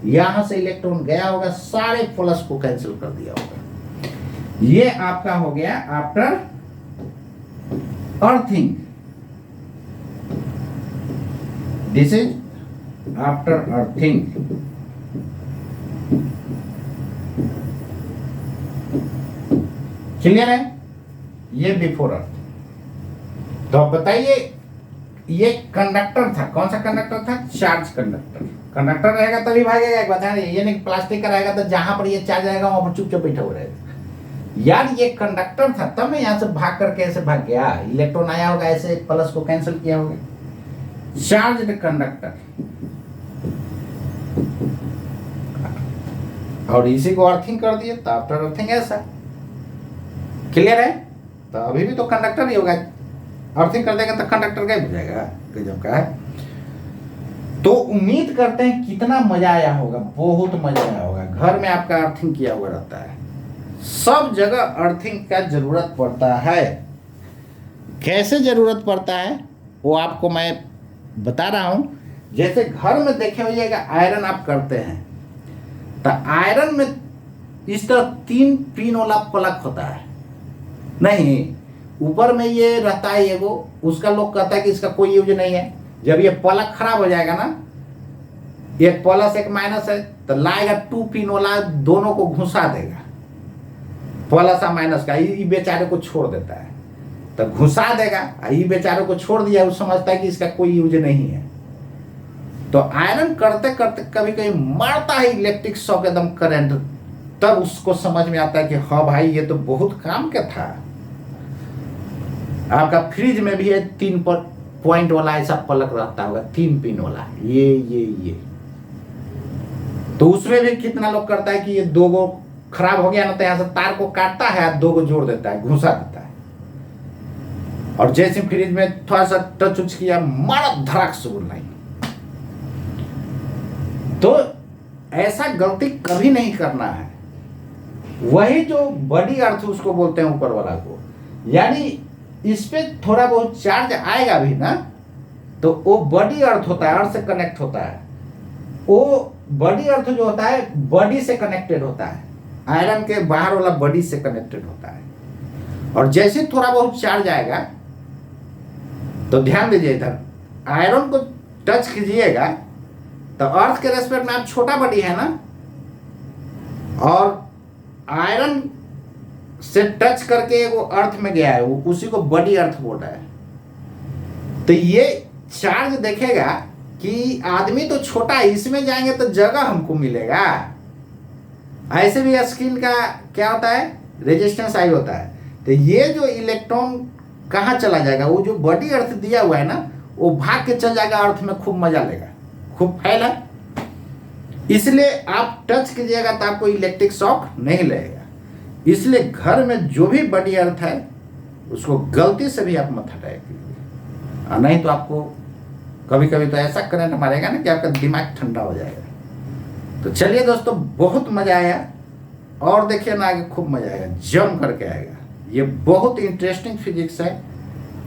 यहां से इलेक्ट्रॉन गया होगा, सारे प्लस को कैंसिल कर दिया होगा। ये आपका हो गया after earthing. This is after earthing. Clear है? ये बिफोर अर्थ। तो अब बताइए, ये कंडक्टर था। कौन सा कंडक्टर था? Charge conductor. कंडक्टर रहेगा तभी भागेगा। एक बता ये नहीं प्लास्टिक का रहेगा तो जहां पर ये चार्ज रहेगा वहां पर चुपचाप बैठा हुआ रहेगा। यार ये Conductor था, तब मैं यहां से भाग करके ऐसे भाग गया। इलेक्ट्रॉन आया होगा, ऐसे प्लस को कैंसिल किया होगा। Charge conductor. और इसी को अर्थिंग कर दिए तो आफ्टर अर्थिंग ऐसा। क्लियर है? तो अभी भी तो कंडक्टर ही होगा। अर्थिंग कर देगा तो कंडक्टर गायब हो जाएगा। गजब का है। तो उम्मीद करते हैं कितना मजा आया होगा। बहुत मजा आया होगा। घर में आपका अर्थिंग किया हुआ रहता है। सब जगह अर्थिंग का जरूरत पड़ता है। कैसे जरूरत पड़ता है वो आपको मैं बता रहा हूं। जैसे घर में देखे होइएगा, आयरन आप करते हैं तो आयरन में इस तरह 3 पिन वाला प्लग होता है। नहीं, ऊपर में ये रहता है एगो, उसका लोग कहता है कि इसका कोई यूज नहीं है। जब ये प्लग खराब हो जाएगा ना, एक प्लस एक माइनस है, तो लाएगा 2 पिन वाला, दोनों को घुसा देगा। प्लस और माइनस का ये बेचारे को छोड़ देता है। तो घुसा देगा, ये बेचारे को छोड़ दिया, वो समझता है कि इसका कोई यूज नहीं है। तो आयरन करते करते कभी कभी मारता है इलेक्ट्रिक शॉक, एकदम करंट। तब उसको समझ में आता है कि हाँ भाई ये तो बहुत काम का था। आपका फ्रिज में भी है 3 पॉइंट वाला ऐसा प्लग रहता होगा, 3 पिन वाला, ये तो उसमें भी कितना लोग करता है कि ये 2 गो खराब हो गया ना, तो यहां से तार को काटता है, 2 को जोड़ देता है, घुसा देता है। और जैसे फ्रिज में थोड़ा सा टच उच किया, मारा धड़ाक से बोलना। तो ऐसा गलती कभी नहीं करना है। वही जो बड़ी अर्थ उसको बोलते हैं ऊपर वाला को, यानी इस पे थोड़ा बहुत चार्ज आएगा भी ना, तो वो बड़ी अर्थ होता है, अर्थ से कनेक्ट होता है। वो बड़ी अर्थ जो होता है बॉडी से कनेक्टेड होता है, आयरन के बाहर वाला बॉडी से कनेक्टेड होता है। और जैसे थोड़ा बहुत चार्ज आएगा तो ध्यान दीजिए, इधर आयरन को टच कीजिएगा तो अर्थ के रेस्पेक्ट में आप छोटा बॉडी है ना, और आयरन से टच करके वो अर्थ में गया है, वो उसी को बड़ी अर्थ बोल रहा है। तो ये चार्ज देखेगा कि आदमी तो छोटा है, इसमें जाएंगे तो जगह हमको मिलेगा। ऐसे भी स्किन का क्या होता है, रेजिस्टेंस हाई होता है। तो ये जो इलेक्ट्रॉन कहाँ चला जाएगा, वो जो बॉडी अर्थ दिया हुआ है ना, वो भाग के चल जाएगा अर्थ में, खूब मजा लेगा, खूब फैला। इसलिए आप टच कीजिएगा तो आपको इलेक्ट्रिक शॉक नहीं लगेगा। इसलिए घर में जो भी बड़ी अर्थ है उसको गलती से भी आप मत हटाया कीजिए, और नहीं तो आपको कभी कभी तो ऐसा करंट मारेगा ना कि आपका दिमाग ठंडा हो जाएगा। तो चलिए दोस्तों, बहुत मजा आया, और देखिए ना आगे खूब मजा आएगा, जम करके आएगा। ये बहुत इंटरेस्टिंग फिजिक्स है,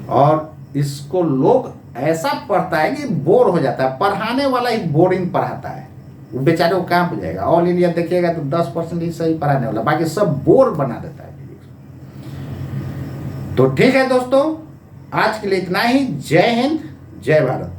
और इसको लोग ऐसा पढ़ता है कि बोर हो जाता है। पढ़ाने वाला ही बोरिंग पढ़ाता है, वो बेचारे को काम हो जाएगा। ऑल इंडिया देखिएगा तो 10% ही सही पढ़ाने वाला, बाकी सब बोर बना देता है फिजिक्स। तो ठीक है दोस्तों, आज के लिए इतना ही। जय हिंद, जय भारत।